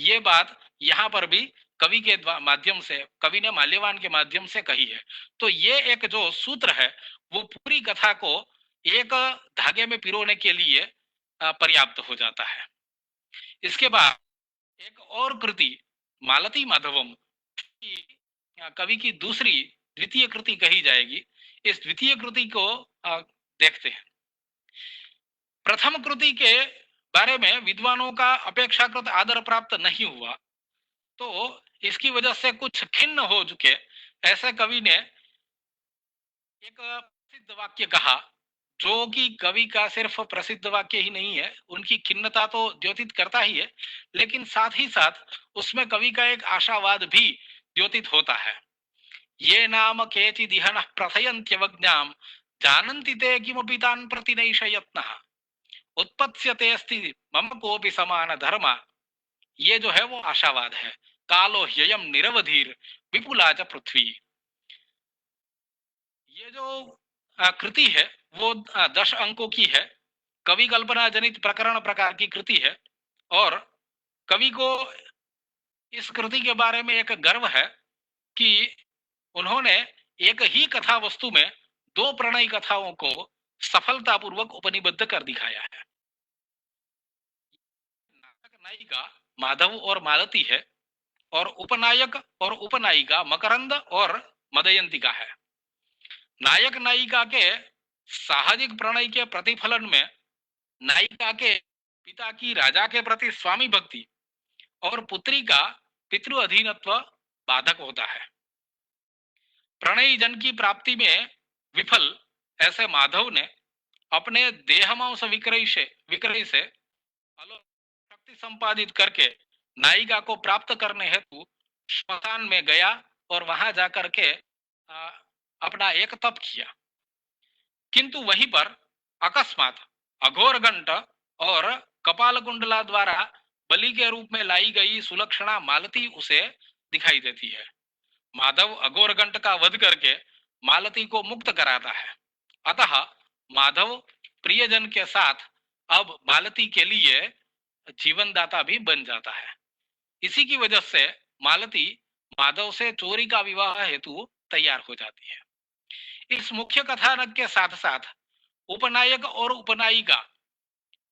ये बात यहाँ पर भी कवि के माध्यम से, कवि ने माल्यवान के माध्यम से कही है। तो ये एक जो सूत्र है वो पूरी कथा को एक धागे में पिरोने के लिए पर्याप्त हो जाता है। इसके बाद एक और कृति मालती माधवम कवि की दूसरी द्वितीय कृति कही जाएगी। इस द्वितीय कृति को देखते हैं। प्रथम कृति के बारे में विद्वानों का अपेक्षाकृत आदर प्राप्त नहीं हुआ, तो इसकी वजह से कुछ खिन्न हो चुके ऐसे कवि ने एक प्रसिद्ध वाक्य कहा, जो कि कवि का सिर्फ प्रसिद्ध वाक्य ही नहीं है, उनकी खिन्नता तो द्योतित करता ही है, लेकिन साथ ही साथ उसमें कवि का एक आशावाद भी द्योतित होता है। ये नाम केचिदिहनः प्रथयन्त्यवज्ञाम् जानन्ति ते किमपि तान् प्रतिनैषयत्नः उत्पत्स्यते अस्ति मम कोऽपि समान धर्म। ये जो है वो आशावाद है। कालो ह्ययम् निरवधिर विपुला च पृथ्वी। ये जो कृति है वो 10 अंकों की है। कवि कल्पना जनित प्रकरण प्रकार की कृति है और कवि को इस कृति के बारे में एक गर्व है कि उन्होंने एक ही कथा वस्तु में 2 प्रणय कथाओं को सफलतापूर्वक उपनिबद्ध कर दिखाया है। नायक नायिका माधव और मालती है और उपनायक और उपनायिका मकरंद और मदयंतिका है। नायक नायिका के साहजिक प्रणय के प्रतिफलन में नायिका के पिता की राजा के प्रति स्वामी भक्ति और पुत्री का पितृ अधीनत्व बाधक होता है। प्रणयी जन की प्राप्ति में विफल ऐसे माधव ने अपने देहमांस विक्रय से शक्ति संपादित करके नायिका को प्राप्त करने हेतु श्मशान में गया और वहां जाकर के अपना एक तप किया, किंतु वहीं पर अकस्मात अघोर घंट और कपाल कुंडला द्वारा बलि के रूप में लाई गई सुलक्षणा मालती उसे दिखाई देती है। माधव अघोरघंट का वध करके मालती को मुक्त कराता है। अतः माधव प्रियजन के साथ अब मालती के लिए जीवनदाता भी बन जाता है। इसी की वजह से मालती माधव से चोरी का विवाह हेतु तैयार हो जाती है। इस मुख्य कथानक के साथ साथ उपनायक और उपनायिका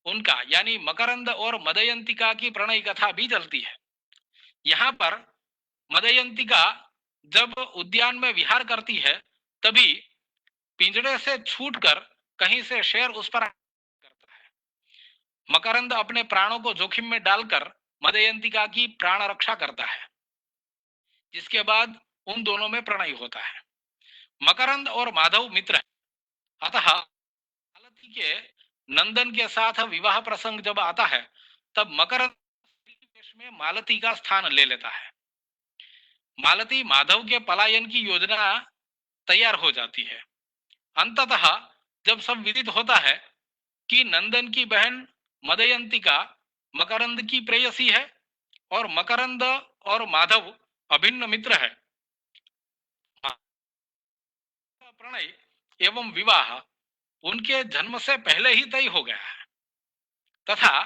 उनका यानी मकरंद और मदयंतिका की प्रणय कथा भी चलती है। यहाँ पर मदयंतिका जब उद्यान में विहार करती है तभी पिंजड़े से छूटकर कहीं से शेर उस पर करता है। मकरंद अपने प्राणों को जोखिम में डालकर मदयंतिका की प्राण रक्षा करता है, जिसके बाद उन दोनों में प्रणय होता है। मकरंद और माधव मित्र हैं, अतः मालती के नंदन के साथ विवाह प्रसंग जब आता है तब मकरंद देश में मालती का स्थान ले लेता है। मालती माधव के पलायन की योजना तैयार हो जाती है। अंततः जब सब विदित होता है कि नंदन की बहन मदयंतिका मकरंद की प्रेयसी है और मकरंद और माधव अभिन्न मित्र है, प्रणय एवं विवाह उनके जन्म से पहले ही तय हो गया है तथा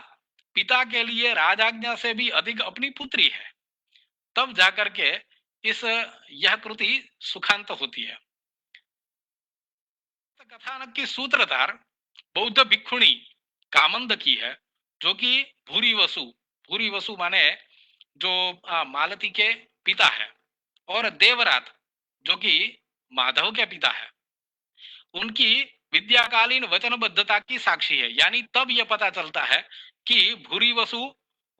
पिता के लिए राजाज्ञा से भी अधिक अपनी पुत्री है, तब जाकर के यह कृति सुखांत होती है। कथानक की सूत्रधार बौद्ध भिक्षुणी कामंदकी है, जो कि भूरी वसु माने जो मालती के पिता है, और देवरात जो कि माधव के पिता है, उनकी विद्याकालीन वचनबद्धता की साक्षी है। यानी तब यह पता चलता है कि भूरी वसु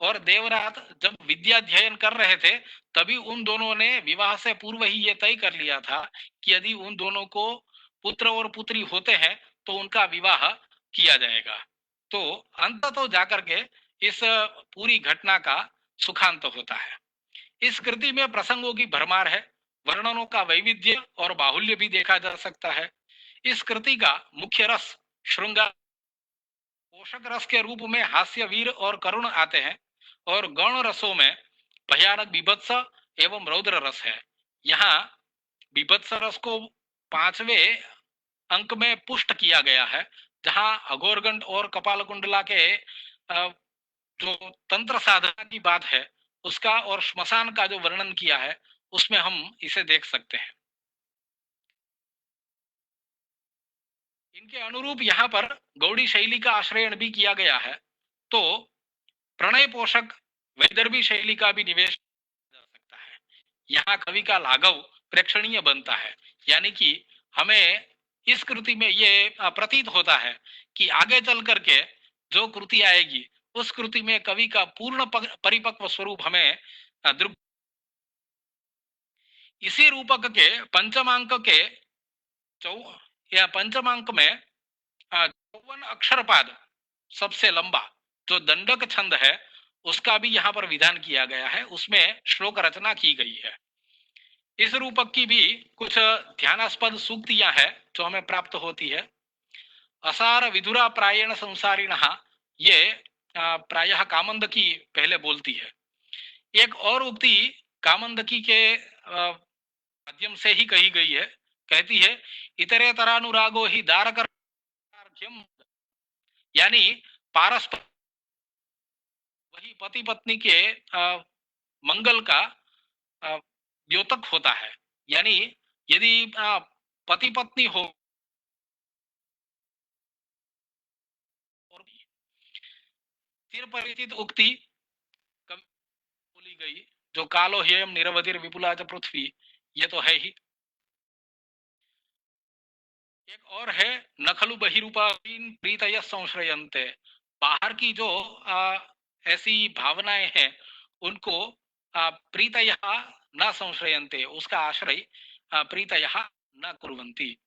और देवरात जब विद्याध्ययन कर रहे थे तभी उन दोनों ने विवाह से पूर्व ही ये तय कर लिया था कि यदि उन दोनों को पुत्र और पुत्री होते हैं तो उनका विवाह किया जाएगा। तो अंत तो जाकर के इस पूरी घटना का सुखांत होता है। इस कृति में प्रसंगों की भरमार है, वर्णनों का वैविध्य और बाहुल्य भी देखा जा सकता है। इस कृति का मुख्य रस श्रृंगार पोषक रस के रूप में हास्य, वीर और करुण आते हैं, और गौण रसों में भयानक बीभत्स एवं रौद्र रस है। यहाँ बीभत्स रस को 5वें अंक में पुष्ट किया गया है, जहां अघोरगंड और कपाल कुंडला के जो तंत्र साधना की बात है उसका और श्मशान का जो वर्णन किया है उसमें हम इसे देख सकते हैं। इनके अनुरूप यहाँ पर गौड़ी शैली का आश्रयण भी किया गया है, तो प्रणय पोषक वैदर्भी शैली का भी निवेश जा सकता है। यहाँ कवि का लाघव प्रेक्षणीय बनता है, यानी कि हमें इस कृति में ये प्रतीत होता है कि आगे चल करके जो कृति आएगी उस कृति में कवि का पूर्ण परिपक्व स्वरूप हमें इसी रूपक के पंचमांक के पंचमांक में 54 अक्षरपाद सबसे लंबा जो दंडक छंद है उसका भी यहाँ पर विधान किया गया है, उसमें श्लोक रचना की गई है। इस रूपक की भी कुछ ध्यानास्पद सूक्तियां हैं जो हमें प्राप्त होती है। असार विधुरा प्रायण संसारिण, ये प्रायः कामंदकी पहले बोलती है। एक और उक्ति कामंदकी के माध्यम से ही कही गई है, कहती है इतरे तरानुरागो ही दारकर, यानी पारस्पर वही पति पत्नी के मंगल का द्योतक होता है। यानी यदि पति पत्नी हो और चिर परिचित उक्ति कवि बोली गई जो कालो ह्ययम निरवधिर विपुला च पृथ्वी, ये तो है ही। एक और है नखलु बहिरूपाधीन प्रीतय संश्रयन्ते, बाहर की जो ऐसी भावनाएं हैं उनको प्रीतय न संश्रयन्ते, उसका आश्रय प्रीतय न कुर्वन्ति।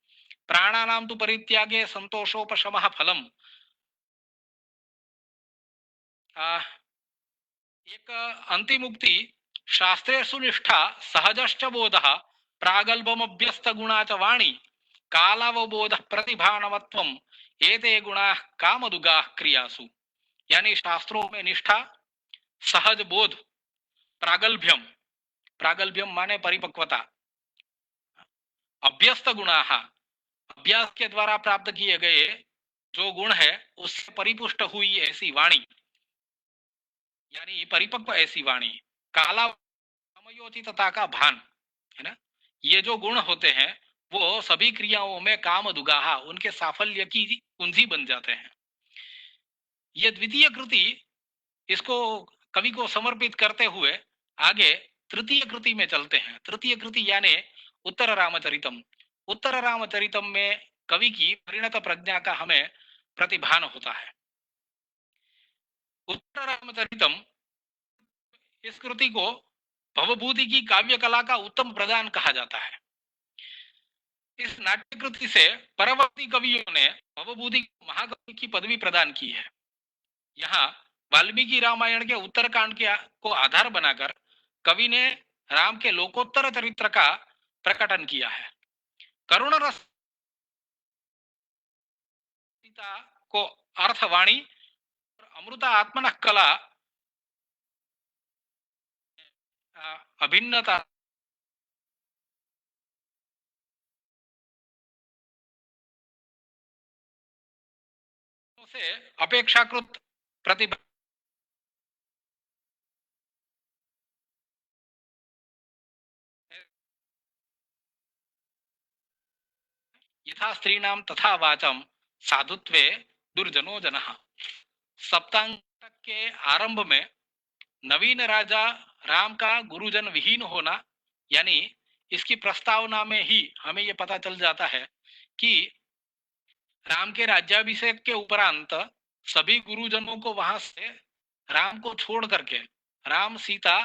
प्राणानां तु परित्यागे संतोषोपशमः फलम। एक अंतिम उक्ति शास्त्रेषु निष्ठा सहजश्च बोधः प्रागल्भमभ्यस्त गुणा च वाणी कालावबोध प्रतिभानवत्वम एते गुणाः कामदुगाः क्रियासु। यानी शास्त्रों में निष्ठा, सहज बोध, प्रागल्भ्यम, प्रागल्भ्यम माने परिपक्वता, अभ्यस्त गुणाः, अभ्यास के द्वारा प्राप्त किए गए जो गुण है उससे परिपुष्ट हुई ऐसी वाणी, यानी परिपक्व ऐसी वाणी, काला समयोचितता का भान, है ना। ये जो गुण होते हैं वो सभी क्रियाओं में काम दुगाहा, उनके साफल्य की कुंजी बन जाते हैं। ये द्वितीय कृति, इसको कवि को समर्पित करते हुए आगे तृतीय कृति में चलते हैं। तृतीय कृति यानी उत्तर रामचरितम। उत्तर रामचरितम में कवि की परिणत प्रज्ञा का हमें प्रतिभान होता है। उत्तर रामचरितम, इस कृति को भवभूति की काव्य कला का उत्तम प्रदान कहा जाता है। इस नाट्य कृति से परवर्ती कवियों ने भवभूति को महाकवि की पदवी प्रदान की है। यहाँ वाल्मीकि रामायण के उत्तरकांड के को आधार बनाकर कवि ने राम के लोकोत्तर चरित्र का प्रकटन किया है। करुण रस सीता को अर्थवाणी और अमृता आत्मन कला अभिन्नता से अपेक्षाकृत प्रतिभा यथा स्त्रीणाम तथा वाचम साधुत्वे दुर्जनो जनः। सप्तांग के आरंभ में नवीन राजा राम का गुरुजन विहीन होना, यानी इसकी प्रस्तावना में ही हमें यह पता चल जाता है कि राम के राज्याभिषेक के उपरांत सभी गुरुजनों को वहां से राम को छोड़ करके, राम सीता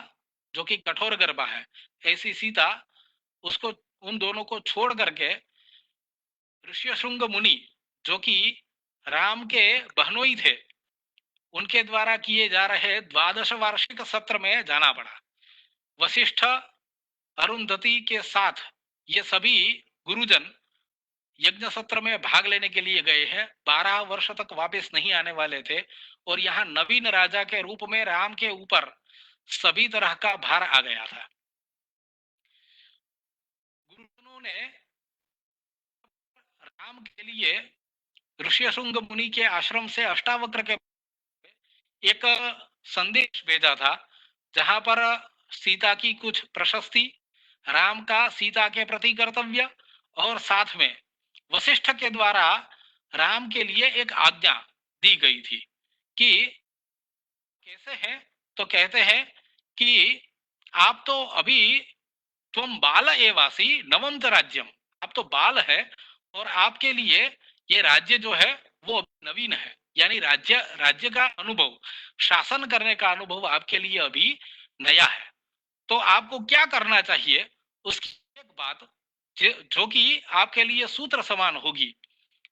जो कि कठोर गर्भा है ऐसी सीता, उसको उन दोनों को छोड़ करके ऋष्यशृंग मुनि जो कि राम के बहनोई थे, उनके द्वारा किए जा रहे 12 वार्षिक सत्र में जाना पड़ा। वशिष्ठ, अरुंधति के साथ ये सभी गुरुजन यज्ञ सत्र में भाग लेने के लिए गए हैं। 12 वर्ष तक वापस नहीं आने वाले थे और यहाँ नवीन राजा के रूप में राम के ऊपर सभी तरह का भार आ गया था। गुरुजनों ने राम के लिए ऋष्यशृंग मुनि के आश्रम से अष्टावक्र के एक संदेश भेजा था, जहां पर सीता की कुछ प्रशस्ति, राम का सीता के प्रति कर्तव्य और साथ में वशिष्ठ के द्वारा राम के लिए एक आज्ञा दी गई थी कि कैसे है, तो कहते हैं कि आप तो अभी तुम बाल एवासी नवम च राज्यम, आप तो बाल है और आपके लिए ये राज्य जो है वो नवीन है, यानी राज्य का अनुभव, शासन करने का अनुभव आपके लिए अभी नया है। तो आपको क्या करना चाहिए उसकी एक बात जो कि आपके लिए सूत्र समान होगी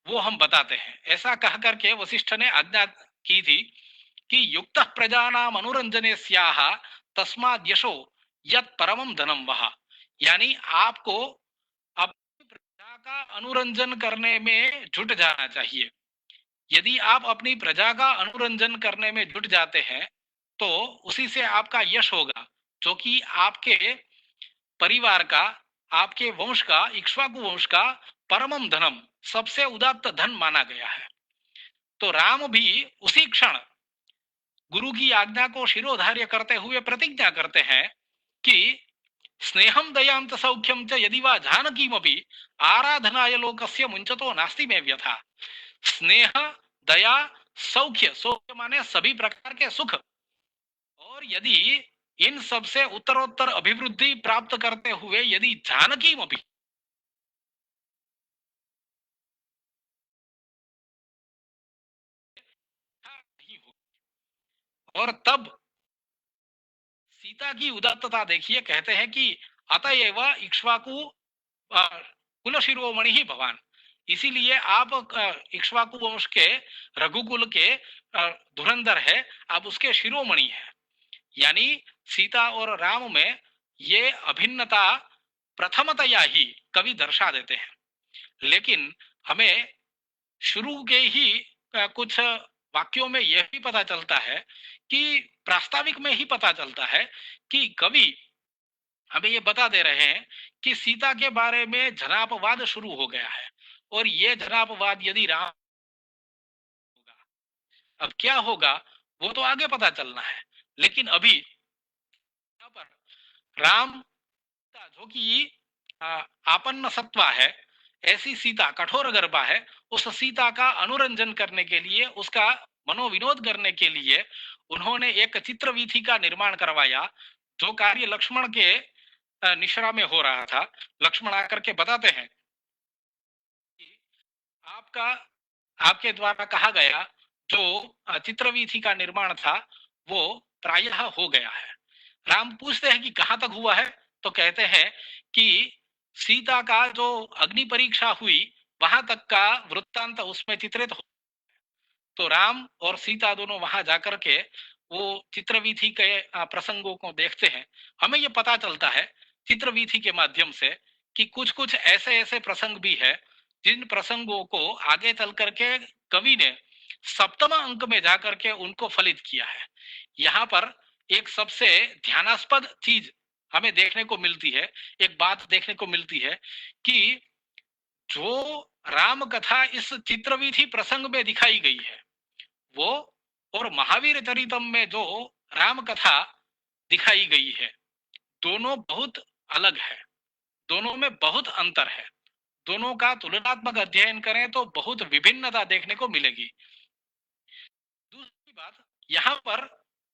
वो हम बताते हैं। ऐसा कह करके वशिष्ठ ने आज्ञा की थी कि युक्त प्रजानाम अनुरंजने स्याह तस्माद् यशो यत् परमम धनम वह, यानी आपको अपनी प्रजा का अनुरंजन करने में जुट जाना चाहिए। यदि आप अपनी प्रजा का अनुरंजन करने में जुट जाते हैं तो उसी से आपका यश होगा, जो कि आपके परिवार का, आपके वंश का, इक्ष्वाकु वंश का परमम धनम, सबसे उदात्त धन माना गया है। तो राम भी उसी क्षण गुरु की आज्ञा को शिरोधार्य करते हुए प्रतिज्ञा करते हैं कि स्नेहम दयांत सौख्यम च यदि वा जानकीमपि आराधनाय लोकस्य मुंचतो नास्ति में व्यथा। स्नेह, दया, सौख्य, सौख्य माने सभी प्रकार के सुख, और यदि इन सब से उत्तरोत्तर अभिवृद्धि प्राप्त करते हुए यदि जानकीमपि, और तब सीता की उदात्तता देखिए, कहते हैं कि अतएव इक्ष्वाकु कुल शिरोमणि ही भगवान, इसीलिए आप इक्ष्वाकु वंश के रघुकुल के धुरंधर है, आप उसके शिरोमणि है। यानी सीता और राम में ये अभिन्नता प्रथमतया ही कवि दर्शा देते हैं। लेकिन हमें शुरू के ही कुछ वाक्यों में यह भी पता चलता है कि प्रास्ताविक में ही पता चलता है कि कवि हमें ये बता दे रहे हैं कि सीता के बारे में जनापवाद शुरू हो गया है, और ये जनापवाद यदि राम होगा, अब क्या होगा वो तो आगे पता चलना है। लेकिन अभी यहाँ पर राम जो कि आपन्न सत्वा है, ऐसी सीता कठोर गर्भा है, उस सीता का अनुरंजन करने के लिए, उसका मनोविनोद करने के लिए उन्होंने एक चित्रवीथी का निर्माण करवाया, जो कार्य लक्ष्मण के निश्रा में हो रहा था। लक्ष्मण आकर के बताते हैं कि आपका आपके द्वारा कहा गया जो चित्रवीथी का निर्माण था वो प्रायः हो गया है। राम पूछते हैं कि कहां तक हुआ है, तो कहते हैं कि सीता का जो अग्नि परीक्षा हुई वहां तक का वृत्तांत उसमें चित्रित हो। तो राम और सीता दोनों वहां जाकर के वो चित्रवीथी के प्रसंगों को देखते हैं। हमें ये पता चलता है चित्रवीथी के माध्यम से कि कुछ कुछ ऐसे ऐसे प्रसंग भी है जिन प्रसंगों को आगे चल करके कवि ने सप्तम अंक में जाकर के उनको फलित किया है। यहाँ पर एक सबसे ध्यानास्पद चीज हमें देखने को मिलती है, एक बात देखने को मिलती है कि जो राम कथा इस चित्रवीथी प्रसंग में दिखाई गई है वो, और महावीर चरितम में जो राम कथा दिखाई गई है, दोनों बहुत अलग है, दोनों में बहुत अंतर है। दोनों का तुलनात्मक अध्ययन करें तो बहुत विभिन्नता देखने को मिलेगी। दूसरी बात, यहाँ पर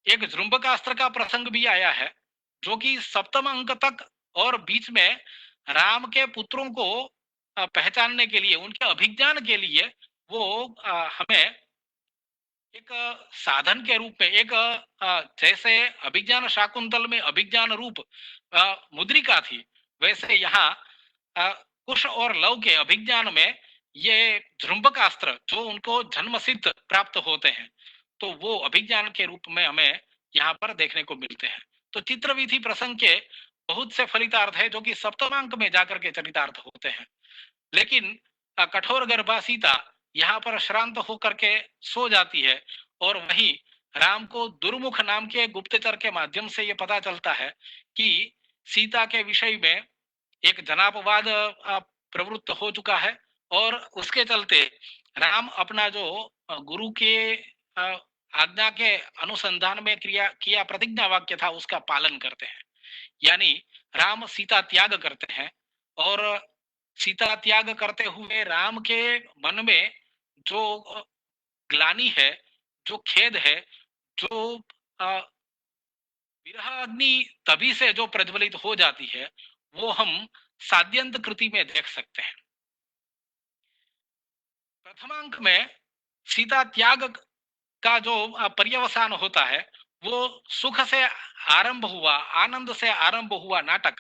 एक जृंबकास्त्र का प्रसंग भी आया है, जो कि सप्तम अंक तक और बीच में राम के पुत्रों को पहचानने के लिए, उनके अभिज्ञान के लिए वो हमें एक साधन के रूप में, एक जैसे अभिज्ञान शाकुंतल में अभिज्ञान रूप मुद्रिका थी, वैसे यहाँ कुश और लव के अभिज्ञान में ये जृंबकास्त्र जो उनको जन्म सिद्ध प्राप्त होते हैं, तो वो अभिज्ञान के रूप में हमें यहाँ पर देखने को मिलते हैं। तो चित्रवीथी प्रसंग के बहुत से फलितार्थ है जो कि सप्तमांक में जाकर के चरितार्थ होते हैं। लेकिन कठोर गर्भा सीता यहाँ पर श्रांत होकर के सो जाती है, और वहीं राम को दुर्मुख नाम के गुप्तचर के माध्यम से ये पता चलता है कि सीता के विषय में एक जनापवाद प्रवृत्त हो चुका है, और उसके चलते राम अपना जो गुरु के आज्ञा के अनुसंधान में क्रिया किया प्रतिज्ञा वाक्य था उसका पालन करते हैं। यानी राम सीता त्याग करते हैं, और सीता त्याग करते हुए राम के मन में जो ग्लानि है, जो खेद है, जो विरह अग्नि तभी से जो प्रज्वलित हो जाती है, वो हम साद्यंत कृति में देख सकते हैं। प्रथमांक में सीता त्याग का जो पर्यवसान होता है वो सुख से आरंभ हुआ, आनंद से आरंभ हुआ नाटक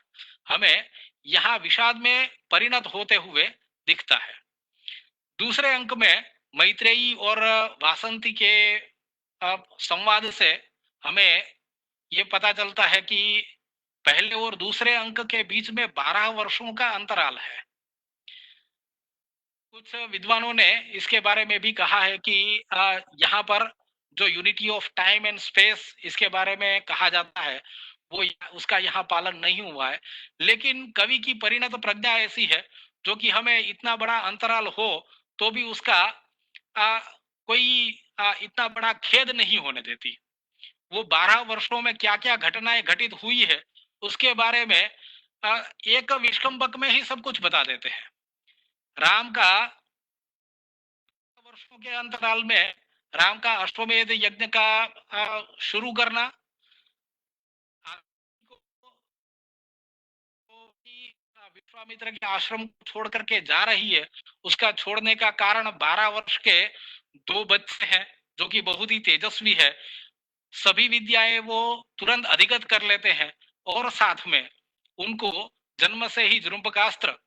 हमें यहाँ विषाद में परिणत होते हुए दिखता है। दूसरे अंक में मैत्रेयी और वासंती के संवाद से हमें ये पता चलता है कि पहले और दूसरे अंक के बीच में 12 वर्षों का अंतराल है। कुछ विद्वानों ने इसके बारे में भी कहा है कि यहाँ पर जो unity of time and space इसके बारे में कहा जाता है वो उसका यहाँ पालन नहीं हुआ है। लेकिन कवि की परिणत प्रज्ञा ऐसी है जो कि हमें इतना बड़ा अंतराल हो तो भी उसका कोई इतना बड़ा खेद नहीं होने देती। वो 12 वर्षों में क्या क्या घटनाएं घटित हुई है उसके बारे में एक विष्कंभक में ही सब कुछ बता देते हैं। राम का वर्षों के अंतराल में राम का अश्वमेध यज्ञ का शुरू करना, विश्वामित्र के आश्रम छोड़ करके जा रही है, उसका छोड़ने का कारण 12 वर्ष के 2 बच्चे हैं जो कि बहुत ही तेजस्वी है, सभी विद्याएं वो तुरंत अधिगत कर लेते हैं, और साथ में उनको जन्म से ही जृंबकास्त्र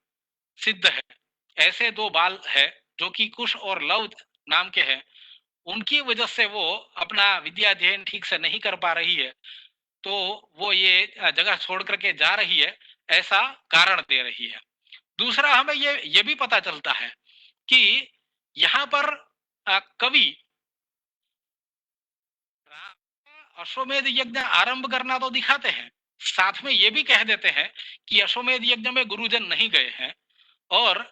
सिद्ध है। ऐसे 2 बाल है जो कि कुश और लव नाम के हैं, उनकी वजह से वो अपना विद्या अध्ययन ठीक से नहीं कर पा रही है, तो वो ये जगह छोड़ करके जा रही है ऐसा कारण दे रही है। दूसरा हमें ये भी पता चलता है कि यहाँ पर कवि अश्वमेध यज्ञ आरंभ करना तो दिखाते हैं, साथ में ये भी कह देते हैं कि अश्वमेध यज्ञ में गुरुजन नहीं गए हैं, और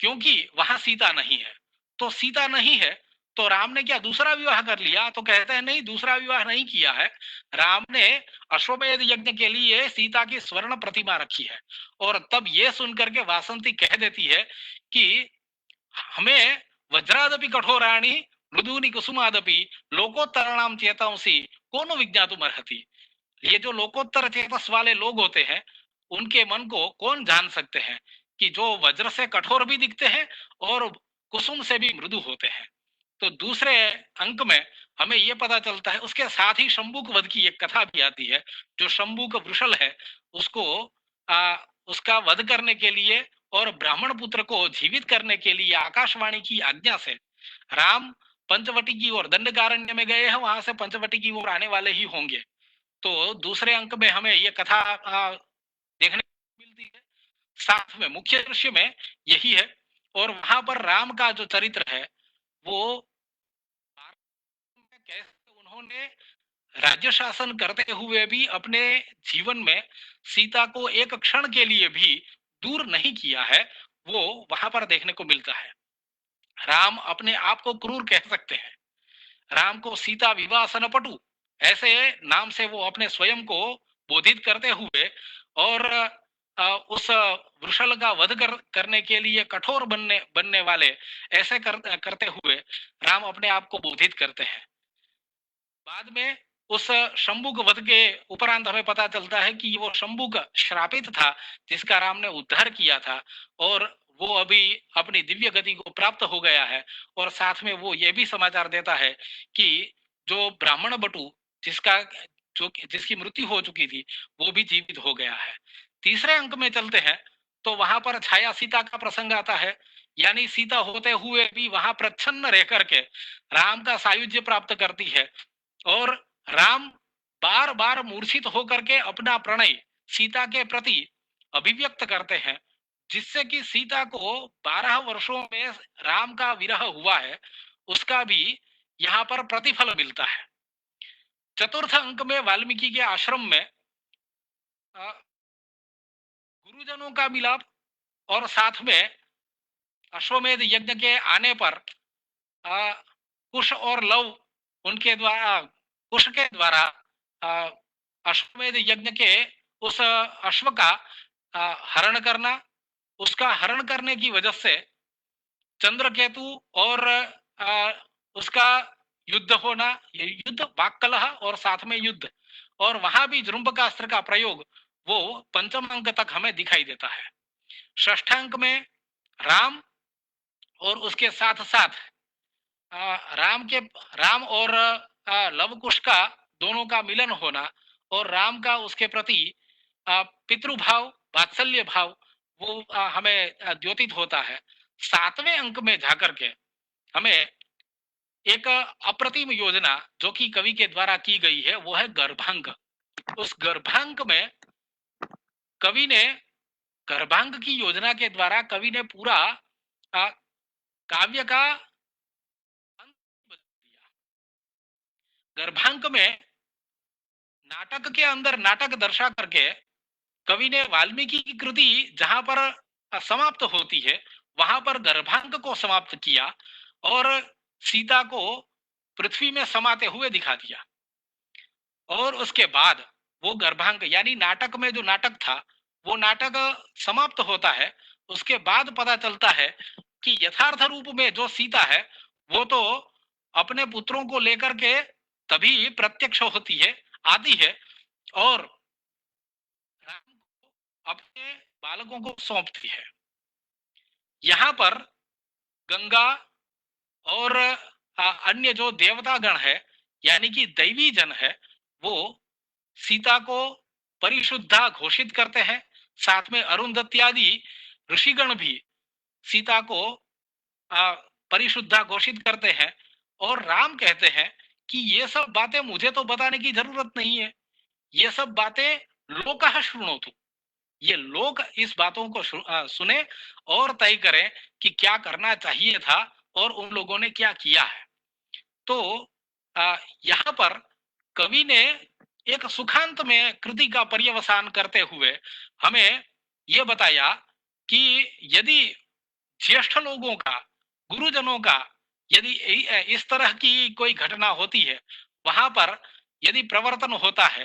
क्योंकि वहां सीता नहीं है, तो सीता नहीं है तो राम ने क्या दूसरा विवाह कर लिया? तो कहते हैं नहीं, दूसरा विवाह नहीं किया है। राम ने अश्वमेध यज्ञ के लिए सीता की स्वर्ण प्रतिमा रखी है। और तब ये सुनकर के वासंती कह देती है कि हमें वज्रादपि कठोराणी मृदूनि कुसुमादपि लोकोत्तराणाम चेतांसी कोनो विज्ञातुम अर्हति। ये जो लोकोत्तर चेतस वाले लोग होते हैं, उनके मन को कौन जान सकते हैं कि जो वज्र से कठोर भी दिखते हैं और कुसुम से भी मृदु होते हैं। तो दूसरे अंक में हमें यह पता चलता है, उसके साथ ही शंभुक वध की एक कथा भी आती है। जो शंभुक वृषल है, उसको उसका वध करने के लिए और ब्राह्मण पुत्र को जीवित करने के लिए आकाशवाणी की आज्ञा से राम पंचवटी की ओर दंडकारण्य में गए हैं, वहां से पंचवटी की ओर आने वाले ही होंगे। तो दूसरे अंक में हमें ये कथा देखने को मिलती है। साथ में मुख्य दृश्य में यही है। और वहां पर राम का जो चरित्र है वो कैसे उन्होंने राज्य शासन करते हुए भी अपने जीवन में सीता को एक क्षण के लिए भी दूर नहीं किया है, वो वहां पर देखने को मिलता है। राम अपने आप को क्रूर कह सकते हैं। राम को सीता विवाह सनपटु ऐसे नाम से वो अपने स्वयं को बोधित करते हुए और उस वृषल का वध करने के लिए कठोर बनने वाले ऐसे करते हुए राम अपने आप को बोधित करते हैं। बाद में उस शंभुक वध के उपरांत हमें पता चलता है कि वो शंभुक श्रापित था, जिसका राम ने उद्धार किया था, और वो अभी अपनी दिव्य गति को प्राप्त हो गया है। और साथ में वो ये भी समाचार देता है कि जो ब्राह्मण बटु जिसकी मृत्यु हो चुकी थी, वो भी जीवित हो गया है। तीसरे अंक में चलते हैं तो वहां पर छाया सीता का प्रसंग आता है। यानी सीता होते हुए भी वहां प्रच्छन्न रह करके राम का सायुज्य प्राप्त करती है, और राम बार बार मूर्छित होकर के अपना प्रणय सीता के प्रति अभिव्यक्त करते हैं, जिससे कि सीता को 12 वर्षों में राम का विरह हुआ है, उसका भी यहाँ पर प्रतिफल मिलता है। चतुर्थ अंक में वाल्मीकि के आश्रम में गुरुजनों का मिलाप, और साथ में अश्वमेध यज्ञ के आने पर कुश और लव उनके द्वारा कुश के द्वारा अश्वमेध यज्ञ के उस अश्व का हरण करना, उसका हरण करने की वजह से चंद्रकेतु और उसका युद्ध होना, युद्ध वाक्कलह और साथ में युद्ध, और वहां भी जृंभकास्त्र का प्रयोग वो पंचम अंक तक हमें दिखाई देता है। षष्ठ अंक में राम और उसके साथ साथ राम और लवकुश का दोनों का मिलन होना, और राम का उसके प्रति पितृभाव वात्सल्य भाव वो हमें द्योतित होता है। सातवें अंक में जाकर के हमें एक अप्रतिम योजना जो कि कवि के द्वारा की गई है, वो है गर्भांग। उस गर्भांग में कवि ने गर्भांग की योजना के द्वारा कवि ने पूरा काव्य का गर्भांक में नाटक के अंदर नाटक दर्शा करके कवि ने वाल्मीकि की कृति जहां पर समाप्त होती है, वहां पर गर्भांक को समाप्त किया और सीता को पृथ्वी में समाते हुए दिखा दिया। और उसके बाद वो गर्भांक यानी नाटक में जो नाटक था, वो नाटक समाप्त होता है। उसके बाद पता चलता है कि यथार्थ रूप में जो सीता है वो तो अपने पुत्रों को लेकर के तभी प्रत्यक्ष होती है, आती है, और राम को अपने बालकों को सौंपती है। यहाँ पर गंगा और अन्य जो देवता गण है यानी कि दैवी जन है, वो सीता को परिशुद्धा घोषित करते हैं। साथ में अरुंधति आदि ऋषिगण भी सीता को परिशुद्धा घोषित करते हैं, और राम कहते हैं कि ये सब बातें मुझे तो बताने की जरूरत नहीं है, ये सब बातें लोकः शृणोतु, ये लोग इस बातों को सुने और तय करें कि क्या करना चाहिए था और उन लोगों ने क्या किया है। तो यहाँ पर कवि ने एक सुखांत में कृति का पर्यवसान करते हुए हमें यह बताया कि यदि ज्येष्ठ लोगों का, गुरुजनों का यदि इस तरह की कोई घटना होती है, वहां पर यदि प्रवर्तन होता है,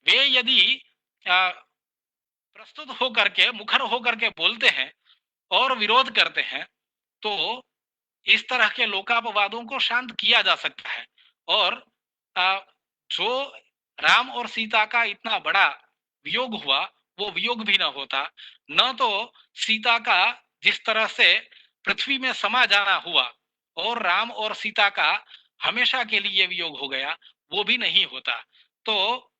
वे यदि प्रस्तुत होकर के, मुखर होकर के बोलते हैं और विरोध करते हैं, तो इस तरह के लोकापवादों को शांत किया जा सकता है। और जो राम और सीता का इतना बड़ा वियोग हुआ, वो वियोग भी न होता, न तो सीता का जिस तरह से पृथ्वी में समा जाना हुआ और राम और सीता का हमेशा के लिए वियोग हो गया, वो भी नहीं होता। तो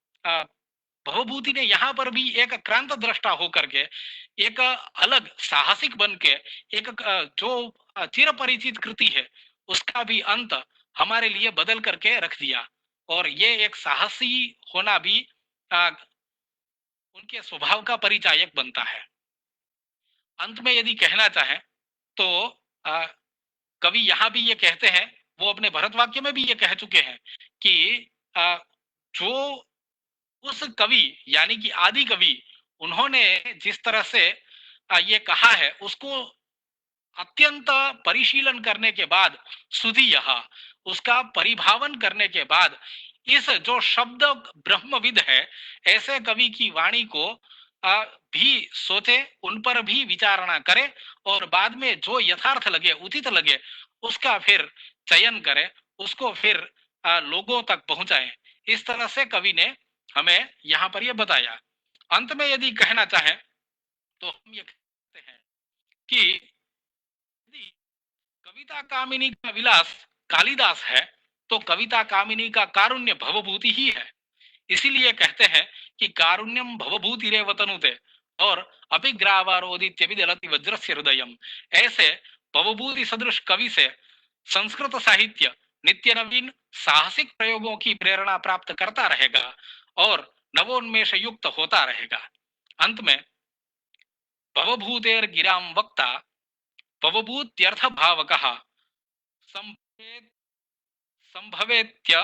भवभूति ने यहाँ पर भी एक क्रांत दृष्टा होकर के, एक अलग साहसिक बन के, एक जो चिर परिचित कृति है उसका भी अंत हमारे लिए बदल करके रख दिया। और ये एक साहसी होना भी उनके स्वभाव का परिचायक बनता है। अंत में यदि कहना चाहें तो कवि यहाँ भी ये कहते हैं, वो अपने भरत वाक्य में भी ये कह चुके हैं कि जो उस कवि यानी कि आदि कवि, उन्होंने जिस तरह से ये कहा है, उसको अत्यंत परिशीलन करने के बाद, सुधी यह उसका परिभावन करने के बाद, इस जो शब्द ब्रह्मविद है, ऐसे कवि की वाणी को भी सोचे, उन पर भी विचारणा करे और बाद में जो यथार्थ लगे, उचित लगे, उसका फिर चयन करे, उसको फिर लोगों तक पहुंचाए। इस तरह से कवि ने हमें यहाँ पर यह बताया। अंत में यदि कहना चाहें तो हम ये कहते हैं कि यदि कविता कामिनी का विलास कालिदास है, तो कविता कामिनी का कारुण्य भवभूति ही है। इसीलिए कहते हैं कि कारुण्यम भवभूति रे वतनुते और अभिग्रावारोदित्य विदलति वज्रस्य हृदयम। ऐसे भवभूति सदृश कवि से संस्कृत साहित्य नित्य नवीन साहसिक प्रयोगों की प्रेरणा प्राप्त करता रहेगा और नवोन्मेष युक्त होता रहेगा। अंत में भवभूतेर गिराम वक्ता भवभूत्यर्थ भावकः संभवेत्य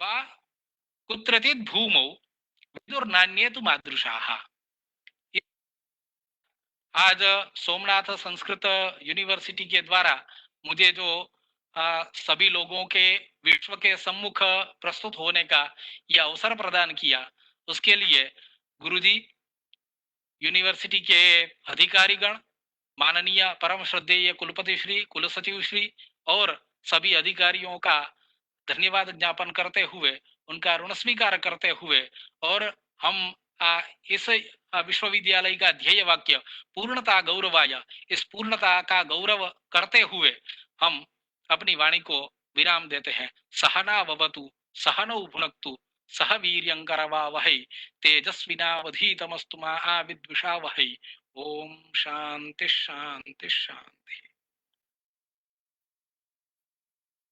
वा कुत्रचित् भूमौ विदुर्नान्येतु मादृशाः। आज सोमनाथ संस्कृत यूनिवर्सिटी के द्वारा मुझे जो सभी लोगों के विश्व के सम्मुख प्रस्तुत होने का यह अवसर प्रदान किया, उसके लिए गुरुजी, यूनिवर्सिटी के अधिकारीगण, माननीय परम श्रद्धेय कुलपति श्री, कुलसचिव श्री और सभी अधिकारियों का धन्यवाद ज्ञापन करते हुए, उनका ऋण स्वीकार करते हुए, और हम इस विश्वविद्यालय का ध्येय वाक्य पूर्णता गौरवाय, इस पूर्णता का गौरव करते हुए हम अपनी वाणी को विराम देते हैं। सहना भवतु सहनौ भुनक्तु सह वीर्यं करवावहै तेजस्विनावधीतमस्तु मा विद्विषावहै। ओम शांति शांति शांति।